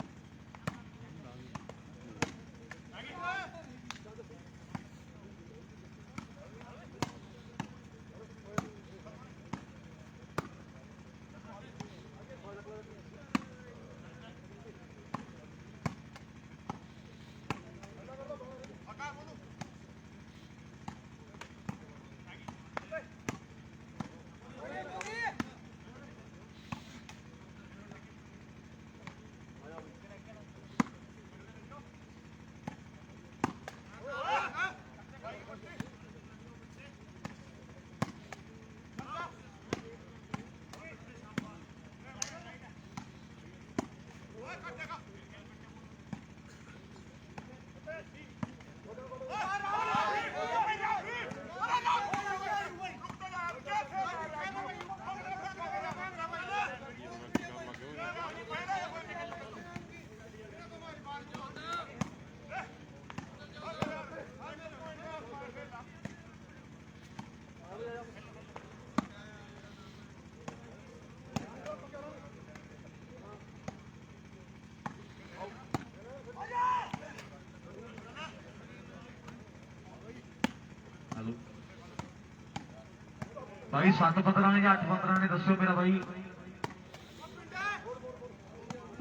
भाई 7-15 ने या 8-15 ने दस्यो मेरा भाई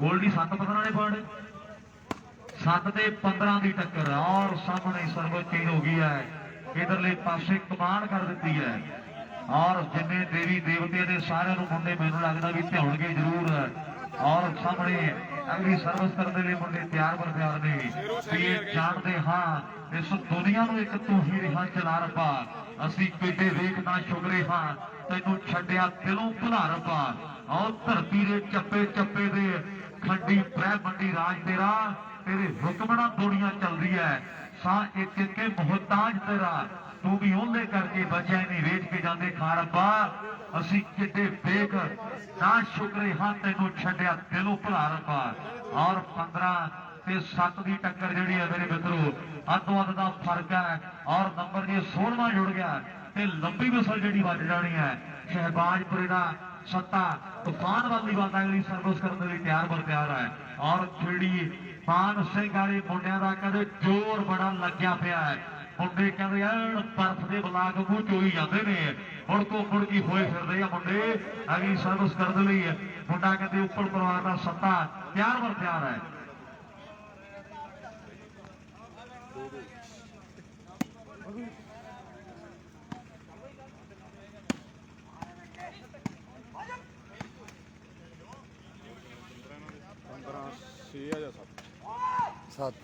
गोल्डी 7-15 ने पड़ 7 ते 15 की टक्कर और सामने सर्वोच्च चेंज हो गई है इधरले पासे कमान कर दी है और जिन्ने देवी देवते ने सारे मुंडे मैनू लगता भी ध्यानगे जरूर और सामने अगली सर्विस करने लिए मुंडे तैयार पर तैयार ने ये जानते हाँ इस दुनिया में एक तू ही रहा चला रब्बा असी किते वेखना शुक्रे हाँ तेनू छड्या दिलों भुला रब्बा और धरती दे चप्पे चप्पे दे खंडी ब्रह्मंडी राज तेरा तेरे हुक्म नाल दुनिया चल रही है सा एक एक के मोहताज तेरा तू भी ओले करके बच्चे नहीं वेच के जाते खा रब्बा असी किते वेख ना शुक्रे हाँ तेनू छड्या दिलों भुला रब्बा और 15 ते 7 की टक्कर जी है मेरे मित्रों अद्धो अध का फर्क है और नंबर जे 16वां जुड़ गया ते लंबी मिसल जी बज जानी है शहबाजपुरे का सत्ता तूफान वाली बात अगली सर्विस करने लिए तैयार बर तैयार है और जी मान सिंह वाले मुंडिया का कहते जोर बड़ा लग्या पिया है मुंडे कहते हैं बर्फ के बलाक मूँह चोई जाते हैं मुड़को मुड़की होए फिरते हैं मुंडे अगली सर्विस करने लिए मुंडा कहते उपर परिवार का सत्ता तैयार बर तैयार है। सत्त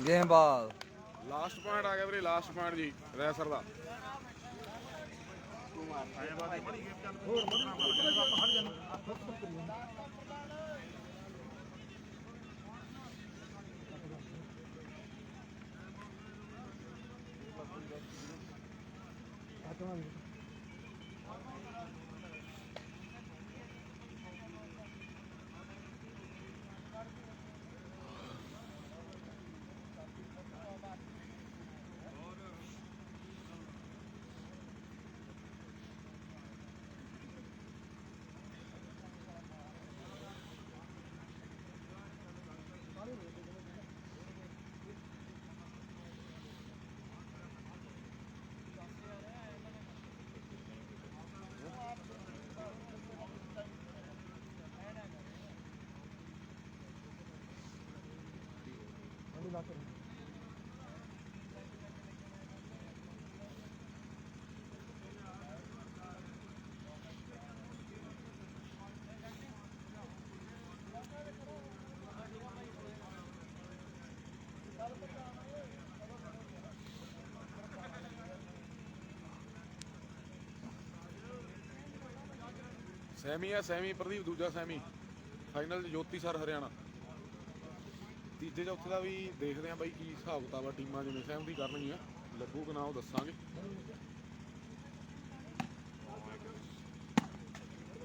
गेम बाल लास्ट पॉइंट आ गया ਵੀਰੇ लास्ट पॉइंट जी रैसर ਦਾ ਸੈਮੀ ਆ ਸੈਮੀ ਪ੍ਰਦੀਪ, ਦੂਜਾ ਸੈਮੀ ਫਾਈਨਲ 'ਚ ਜੋਤੀ ਸਰ ਹਰਿਆਣਾ। ਤੀਜੇ ਚੌਥੇ ਦਾ ਵੀ ਦੇਖਦੇ ਆ ਬਾਈ ਕੀ ਹਿਸਾਬ ਕਿਤਾਬ ਆ, ਟੀਮਾਂ ਜਿਵੇਂ ਸਹਿਮਤੀ ਕਰਨਗੀਆਂ, ਲੱਗੂ ਕਿ ਨਾ ਉਹ ਦੱਸਾਂਗੇ।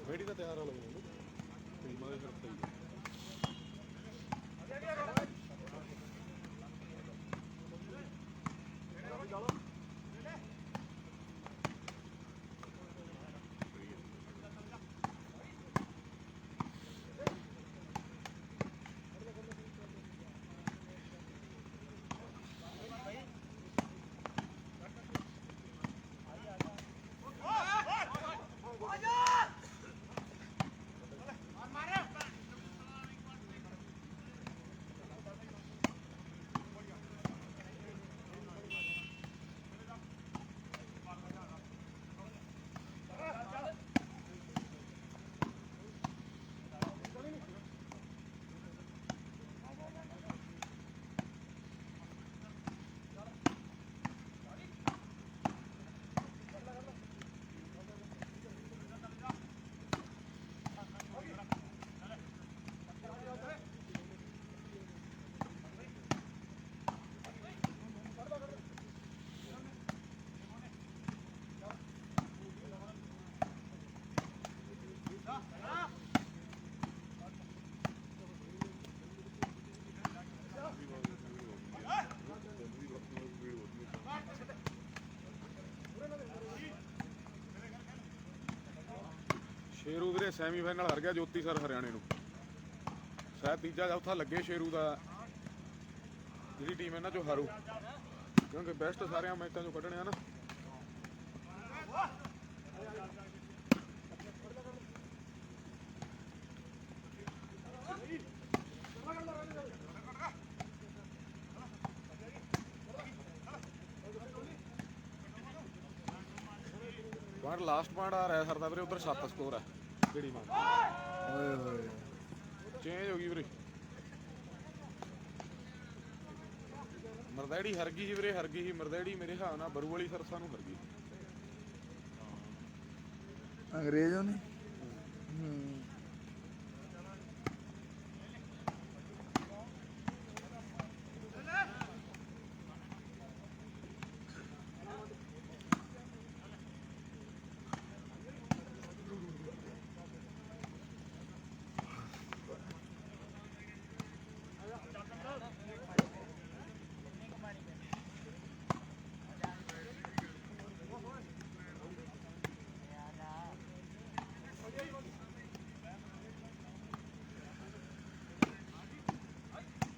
ਵੇੜੀ ਤਾਂ ਤਿਆਰ ਆ ਲੱਗੂ ਟੀਮਾਂ ਦੇ ਸਿਰ ਤੇ ਹੀ। ਸ਼ੇਰੂ ਵੀਰੇ ਸੈਮੀਫਾਈਨਲ ਹਾਰ ਗਿਆ ਜੋਤੀ ਸਰ ਹਰਿਆਣੇ ਨੂੰ। ਸ਼ਾਇਦ ਤੀਜਾ ਚੌਥਾ ਲੱਗੇ ਸ਼ੇਰੂ ਦਾ, ਜਿਹੜੀ ਟੀਮ ਇਹਨਾਂ ਚੋਂ ਹਾਰੂ, ਕਿਉਂਕਿ ਬੈਸਟ ਸਾਰਿਆਂ ਮੈਚਾਂ ਚੋਂ ਕੱਢਣੇ ਆ ਨਾ। ਪੁਆਇੰਟ ਲਾਸਟ ਪੁਆਇੰਟ ਆ ਰਿਹਾ ਸਰ ਦਾ ਵੀਰੇ, ਉਧਰ 7 ਸਕੋਰ ਹੈ ਕਿਹੜੀ ਮਾਰ ਓਏ ਹੋਏ ਚੇਂਜ ਹੋ ਗਈ ਵੀਰੇ। ਮਰਦੈੜੀ ਹਰ ਗਈ ਸੀ ਵੀਰੇ, ਹਰ ਗਈ ਸੀ ਮਰਦੈੜੀ ਮੇਰੇ ਹਿਸਾਬ ਨਾਲ ਬਰੂ ਵਾਲੀ ਸਰਸਾ ਨੂੰ ਹਰ ਗਈ। ਅੰਗਰੇਜ਼ੋਂ ਨੇ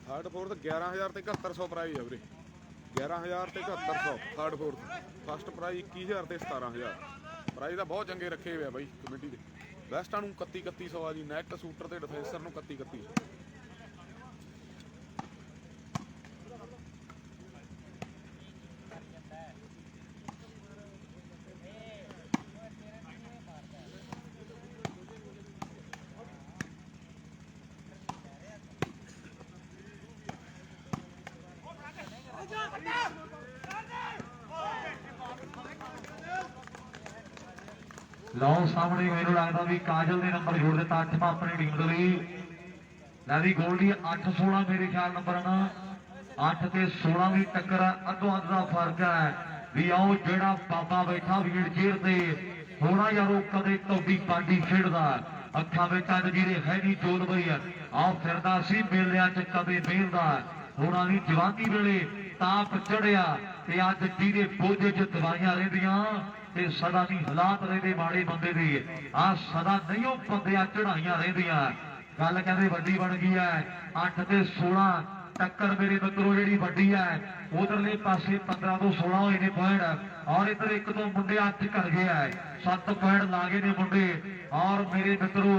ਥਰਡ ਫੋਰਥ 11,000 ਤੇ 7100 ਪ੍ਰਾਈਜ਼ ਆ ਵੀਰੇ, 11,000 ਤੇ 7100 ਥਰਡ ਫੋਰਥ। ਫਸਟ ਪ੍ਰਾਈਜ਼ 21,000 ਤੇ 17,000। ਪ੍ਰਾਈਜ਼ ਤਾਂ ਬਹੁਤ ਚੰਗੇ ਰੱਖੇ ਹੋਏ ਆ ਬਾਈ ਕਮੇਟੀ ਦੇ। ਵੈਸਟਾਂ ਨੂੰ 31-3100 ਆ ਜੀ, ਨੈਟ ਸ਼ੂਟਰ ਤੇ ਡਿਫੈਂਸਰ ਨੂੰ 31-31। ਲਓ ਸਾਹਮਣੇ ਮੈਨੂੰ ਲੱਗਦਾ ਵੀ ਕਾਜਲ ਨੇ ਨੰਬਰ ਜੋੜ ਦਿੱਤਾ 8ਵਾਂ ਆਪਣੀ ਟੀਮ ਦੇ ਲਈ। ਲੈ ਵੀ ਗੋਲਡੀ 8-16 ਮੇਰੇ ਖਿਆਲ ਨੰਬਰ ਨਾ 8 ਤੇ 16 ਦੀ ਟੱਕਰ, ਅੱਧੋ ਅੱਧ ਦਾ ਫਰਕ ਹੈ ਵੀ ਆਓ ਜਿਹੜਾ ਬਾਬਾ ਬੈਠਾ ਵੀਰ ਚੇਅਰ ਤੇ ਹੋਣਾ ਯਾਰੋ ਕਦੇ ਕੌਡੀ ਬਾਡੀ ਖੇਡਦਾ, ਅੱਖਾਂ ਵਿੱਚ ਅੱਜ ਜਿਹਦੇ ਹੈ ਨਹੀਂ ਜੋਲ ਬਈ ਆ ਫਿਰਦਾ ਸੀ ਮੇਲਿਆਂ 'ਚ ਕਦੇ ਮੇਲਦਾ, ਹੋਣਾ ਦੀ ਜਵਾਨੀ ਵੇਲੇ ਤਾਪ ਚੜਿਆ ਤੇ ਅੱਜ ਜਿਹਦੇ ਬੋਝੇ 'ਚ ਦਵਾਈਆਂ ਰਹਿੰਦੀਆਂ ਤੇ ਸਦਾ ਦੀ ਹਾਲਾਤ ਰਹਿੰਦੇ ਮਾੜੇ ਬੰਦੇ ਦੇ, ਆ ਸਦਾ ਨਹੀਂ ਉਹ ਬੰਦਿਆਂ ਚੜਾਈਆਂ ਰਹਿੰਦੀਆਂ। ਗੱਲ ਕਹਿੰਦੇ ਵੱਡੀ ਬਣ ਗਈ ਹੈ 8 ਤੇ 16 ਟੱਕਰ ਮੇਰੇ ਮਿੱਤਰੋ ਜਿਹੜੀ ਵੱਡੀ ਹੈ। ਉਧਰਲੇ ਪਾਸੇ 15 ਤੋਂ 16 ਹੋਏ ਨੇ ਪੁਆਇੰਟ, ਔਰ ਇਧਰ ਇੱਕ ਤੋਂ ਮੁੰਡੇ ਅੱਜ ਕਰ ਗਿਆ 7 ਪੁਆਇੰਟ ਲਾ ਗਏ ਨੇ ਮੁੰਡੇ, ਔਰ ਮੇਰੇ ਮਿੱਤਰੋ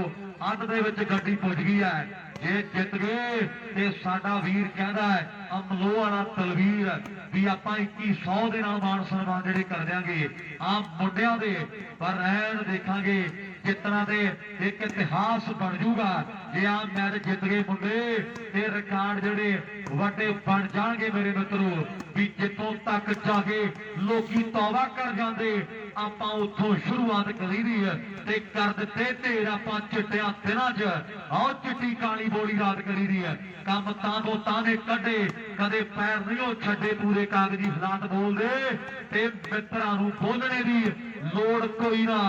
ਅੱਧ ਦੇ ਵਿੱਚ ਗੱਡੀ ਪੁੱਜ ਗਈ ਹੈ। ਜੇ ਜਿੱਤ ਗਏ ਤੇ ਸਾਡਾ ਵੀਰ ਕਹਿੰਦਾ ਹੈ ਅਮਲੋ ਵਾਲਾ ਤਲਵੀਰ ਵੀ ਆਪਾਂ 2100 ਦੇ ਨਾਲ ਮਾਨ ਸਨਮਾਨ ਜਿਹੜੇ ਕਰ ਦਿਆਂਗੇ ਆ ਮੁੰਡਿਆਂ ਦੇ। ਪਰ ਰਹਿਣ ਦੇਖਾਂਗੇ ਜਿੱਤਣਾ ਤੇ ਇੱਕ ਇਤਿਹਾਸ ਬਣ ਜੂਗਾ ਜੇ ਆ ਮੈਚ ਜਿੱਤ ਗਏ ਮੁੰਡੇ ਤੇ ਰਿਕਾਰਡ ਜਿਹੜੇ ਵੱਡੇ ਬਣ ਜਾਣਗੇ ਮੇਰੇ ਮਿੱਤਰੋ। ਵੀ ਜਿੱਥੋਂ ਤੱਕ ਜਾ ਕੇ ਲੋਕੀ ਤੌਬਾ ਕਰ ਜਾਂਦੇ ਆਪਾਂ ਉੱਥੋਂ ਸ਼ੁਰੂਆਤ ਕਰੀਦੀ ਹੈ ਤੇ ਕਰ ਦਿੱਤੇ ਢੇਰ ਆਪਾਂ ਚਿੱਟਿਆਂ ਦਿਨਾਂ 'ਚ। ਆਓ ਚਿੱਟੀ ਕਾਲੀ ਬੋਲੀ ਰਾਤ ਕਰੀਦੀ ਹੈ। ਕੰਮ ਤਾਂ ਤੋਂ ਤਾਂ ਨੇ ਕੱਢੇ ਕਦੇ ਪੈਰ ਨਹੀਂ ਉਹ ਛੱਡੇ ਪੂਰੇ ਕਾਗਜ਼ੀ ਹਾਲਾਤ ਬੋਲਦੇ ਤੇ ਮਿੱਤਰਾਂ ਨੂੰ ਬੋਲਣੇ ਦੀ ਲੋੜ ਕੋਈ ਨਾ।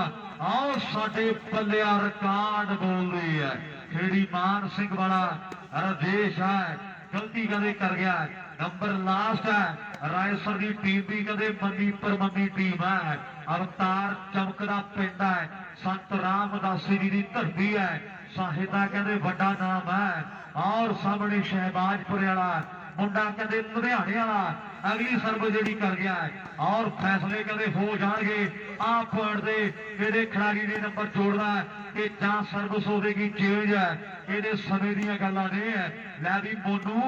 ਆਓ ਸਾਡੇ ਬੱਲਿਆ ਰਿਕਾਰਡ ਬੋਲਦੇ ਆ। ਖੇੜੀ ਮਾਨ ਸਿੰਘ ਵਾਲਾ ਰਜੇਸ਼ ਹੈ ਗਲਤੀ ਕਦੇ ਕਰ ਗਿਆ ਨੰਬਰ ਲਾਸਟ ਹੈ। ਰਾਏਸਰ ਦੀ ਟੀਮ ਵੀ ਕਦੇ ਮੰਨੀ ਪਰਮੰਨੀ ਟੀਮ ਹੈ। ਅਵਤਾਰ ਚਮਕਦਾ ਪਿੰਡ ਹੈ। ਸੰਤ ਰਾਮਦਾਸੀ ਜੀ ਦੀ ਧਰਤੀ ਹੈ। ਸਾਹਿਦਾ ਕਹਿੰਦੇ ਵੱਡਾ ਨਾਮ ਹੈ। ਔਰ ਸਾਹਮਣੇ ਸ਼ਹਿਬਾਜ਼ਪੁਰ ਵਾਲਾ ਮੁੰਡਾ ਕਹਿੰਦੇ ਲੁਧਿਆਣੇ ਵਾਲਾ ਅਗਲੀ ਸਰਵ ਜਿਹੜੀ ਕਰ ਗਿਆ ਔਰ ਫੈਸਲੇ ਕਦੇ ਹੋ ਜਾਣਗੇ ਆ ਪੁਆਇੰਟ ਦੇ ਇਹਦੇ ਖਿਡਾਰੀ ਨੇ ਨੰਬਰ ਜੋੜਦਾ ਕਿ ਜਾਂ ਸਰਵਿਸ ਹੋਵੇਗੀ ਚੇਂਜ ਹੈ। ਇਹਦੇ ਸਮੇਂ ਦੀਆਂ ਗੱਲਾਂ ਨੇ ਲੈ ਵੀ ਮੋਨੂ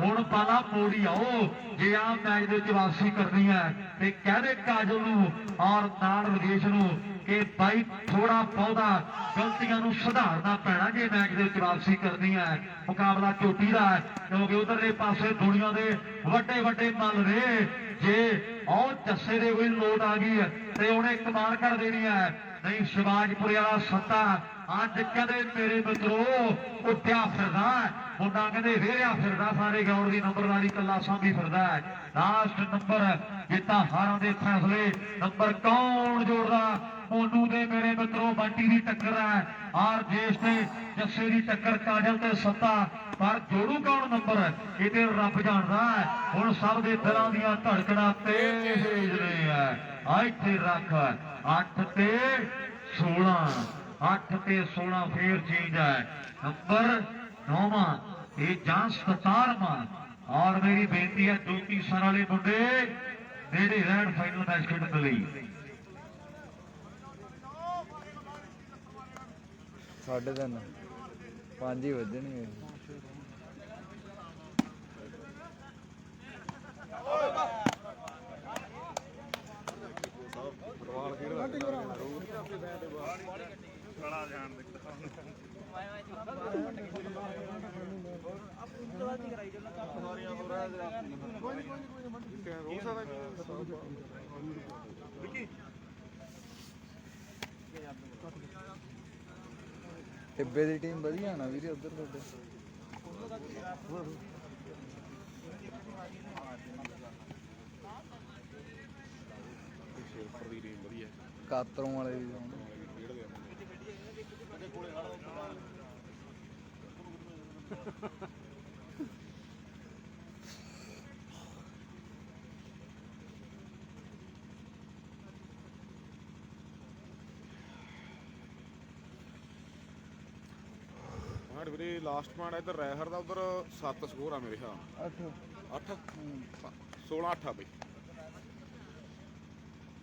ਹੁਣ ਪਾਲਾ ਮੋੜੀ ਆਓ ਜੇ ਆ ਮੈਚ ਦੇ ਵਿੱਚ ਵਾਪਸੀ ਕਰਨੀ ਹੈ ਤੇ ਕਹਦੇ ਕਾਜਲ ਨੂੰ ਔਰ ਨਾਲ ਰਜੇਸ਼ ਨੂੰ ਕਿ ਭਾਈ ਥੋੜਾ ਬਹੁਤਾ ਗਲਤੀਆਂ ਨੂੰ ਸੁਧਾਰਨਾ ਪੈਣਾ ਜੇ ਮੈਚ ਦੇ ਵਿੱਚ ਵਾਪਸੀ ਕਰਨੀ ਹੈ। ਮੁਕਾਬਲਾ ਚੋਟੀ ਦਾ ਕਿਉਂਕਿ ਉਧਰਲੇ ਪਾਸੇ ਦੁਨੀਆ ਦੇ ਵੱਡੇ ਵੱਡੇ ਮੱਲ ਨੇ। ਜੇ ਉਹ ਜੱਸੇ ਦੇ ਕੋਈ ਲੋਟ ਆ ਗਈ ਤੇ ਉਹਨੇ ਕਮਾਲ ਕਰ ਦੇਣੀ ਹੈ। ਨਹੀਂ ਸ਼ਿਵਾਜਪੁਰ ਵਾਲਾ ਸੱਤਾ ਅੱਜ ਕਦੇ ਮੇਰੇ ਮਿੱਤਰੋ ਉੱਠਿਆ ਫਿਰਦਾ ਮੁੰਡਾ ਕਹਿੰਦੇ ਵੇਰਿਆ ਫਿਰਦਾ ਸਾਰੇ ਗਰਾਊਂਡ ਦੀ ਨੰਬਰਵਾਰੀ ਕੱਲਾ ਸਾਂਭੀ ਫਿਰਦਾ ਹੈ। ਲਾਸਟ ਨੰਬਰ ਜਿੱਤਾਂ ਹਾਰਾਂ ਦੇ ਫੈਸਲੇ ਨੰਬਰ ਕੌਣ ਜੋੜਦਾ ਮੋਨੂ ਦੇ ਮੇਰੇ ਮਿੱਤਰੋ ਬੰਟੀ ਦੀ ਟੱਕਰ ਹੈ। ਆਰ ਜੇਸ਼ ਤੇ ਜੱਸੇ ਦੀ ਟੱਕਰ ਕਾਜਲ ਤੇ ਸੱਤਾ ਪਰ ਜੋੜੂ ਕੌਣ ਨੰਬਰ ਇਹ ਤੇ ਰੱਬ ਜਾਣਦਾ ਹੈ। ਹੁਣ ਸਭ ਦੇ ਦਿਲਾਂ ਦੀਆਂ ਧੜਕਣਾਂ ਤੇਜ਼ ਨੇ ਆ ਇੱਥੇ ਰੱਖ 8 ਤੇ 16 8 ਤੇ 16 ਫੇਰ ਚੇਂਜ ਹੈ। ਨੰਬਰ 9ਵਾਂ ਇਹ ਜਾਂ 17ਵਾਂ ਔਰ ਮੇਰੀ ਬੇਨਤੀ ਹੈ ਜੋਤੀ ਸਰ ਵਾਲੇ ਮੁੰਡੇ ਨੇੜੇ ਰਹਿਣ ਫਾਈਨਲ ਮੈਚ ਖੇਡਣ ਲਈ। 3:30 5 ਹੀ ਵੱਜਣਗੇ। ਟਿੱਬੇ ਦੀ ਟੀਮ ਵਧੀਆ ਨਾ ਵੀਰੇ ਉਧਰ ਤੁਹਾਡੇ। ਕਾਤਰੋਂ ਵਾਲੇ ਵੀ ਵੀਰੇ ਲਾਸਟ ਪੁਆਇੰਟ ਇੱਧਰ ਰੈਹਰ ਦਾ ਉਧਰ 7 ਸਕੋਰ ਆ ਮੇਰੇ ਖਿਆਲ 8 16 8 ਆ ਬਈ।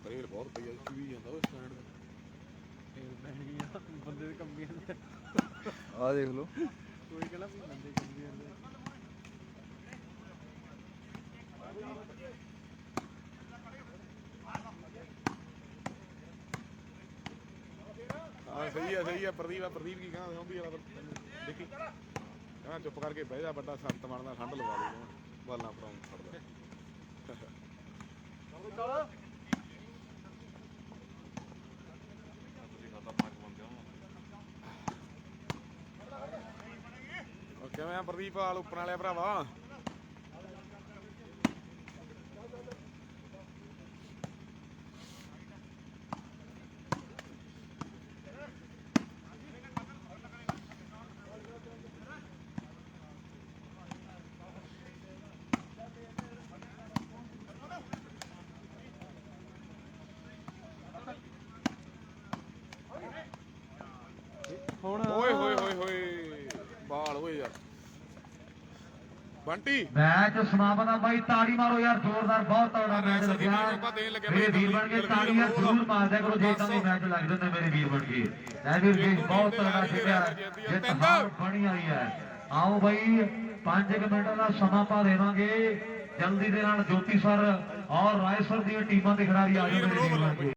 ਰੇਲ ਬਹੁਤ ਪਈ ਆ ਵੀ ਜਾਂਦਾ ਉਹ ਸਟੈਂਡ ਦਾ ਬੰਦੇ ਦੇ ਕੰਮੀ ਆ ਦੇਖ ਲਓ ਕੋਈ ਕਹਿੰਦਾ ਵੀ ਬੰਦੇ ਕੰਮੀ ਜਾਂਦੇ। ਹਾਂ ਸਹੀ ਆ ਪ੍ਰਦੀਪ ਕੀ ਕਹਿੰਦਾ ਹੁੰਦੀ ਆ ਦੇਖੀ ਕਹਿੰਦਾ ਚੁੱਪ ਕਰਕੇ ਬਹਿ ਜਾ ਵੱਡਾ ਸੰਤ ਬਣਦਾ ਠੰਡ ਲਵਾ ਲਈ ਬਾਲਾਂ ਪਰਾਉਂ ਛੱਡਦਾ। ਕਿਵੇਂ ਆ ਪ੍ਰਦੀਪ ਵਾਲ ਉੱਪਰ ਵਾਲਿਆ ਭਰਾਵਾ। ਓਏ ਹੋਏ ਹੋਏ ਹੋਏ ਬਾਲ ਹੋਏ ਯਾਰ ਬੰਟੀ। ਮੈਚ ਸਮਾਪਨ ਆ ਬਾਈ ਤਾੜੀ ਮਾਰੋ ਯਾਰ ਜ਼ੋਰਦਾਰ ਬਹੁਤ ਤਗੜਾ ਮੈਚ ਲੱਗਿਆ ਮੇਰੇ ਵੀਰ ਬਣ ਕੇ ਤਾੜੀ ਯਾਰ ਜ਼ਰੂਰ ਮਾਰਦਿਆ ਕਰੋ ਜੇ ਤਾਂ ਮੈਚ ਲੱਗ ਜਾਂਦਾ ਮੇਰੇ ਵੀਰ ਬਣ ਕੇ। ਲੈ ਵੀਰ ਜੀ ਬਹੁਤ ਤਗੜਾ ਖੇਡਿਆ ਜਿੱਤ ਹਾਰ ਬਣੀ ਆਈ ਹੈ ਆਓ ਬਾਈ 5 ਮਿੰਟ ਦਾ ਸਮਾਂ ਪਾ ਦੇਵਾਂਗੇ ਜਲਦੀ ਦੇ ਨਾਲ ਜੋਤੀ ਸਰ ਔਰ ਰਾਏ ਸਰ ਦੀਆਂ ਟੀਮਾਂ ਦੇ ਖਿਡਾਰੀ ਆ ਜਾਓ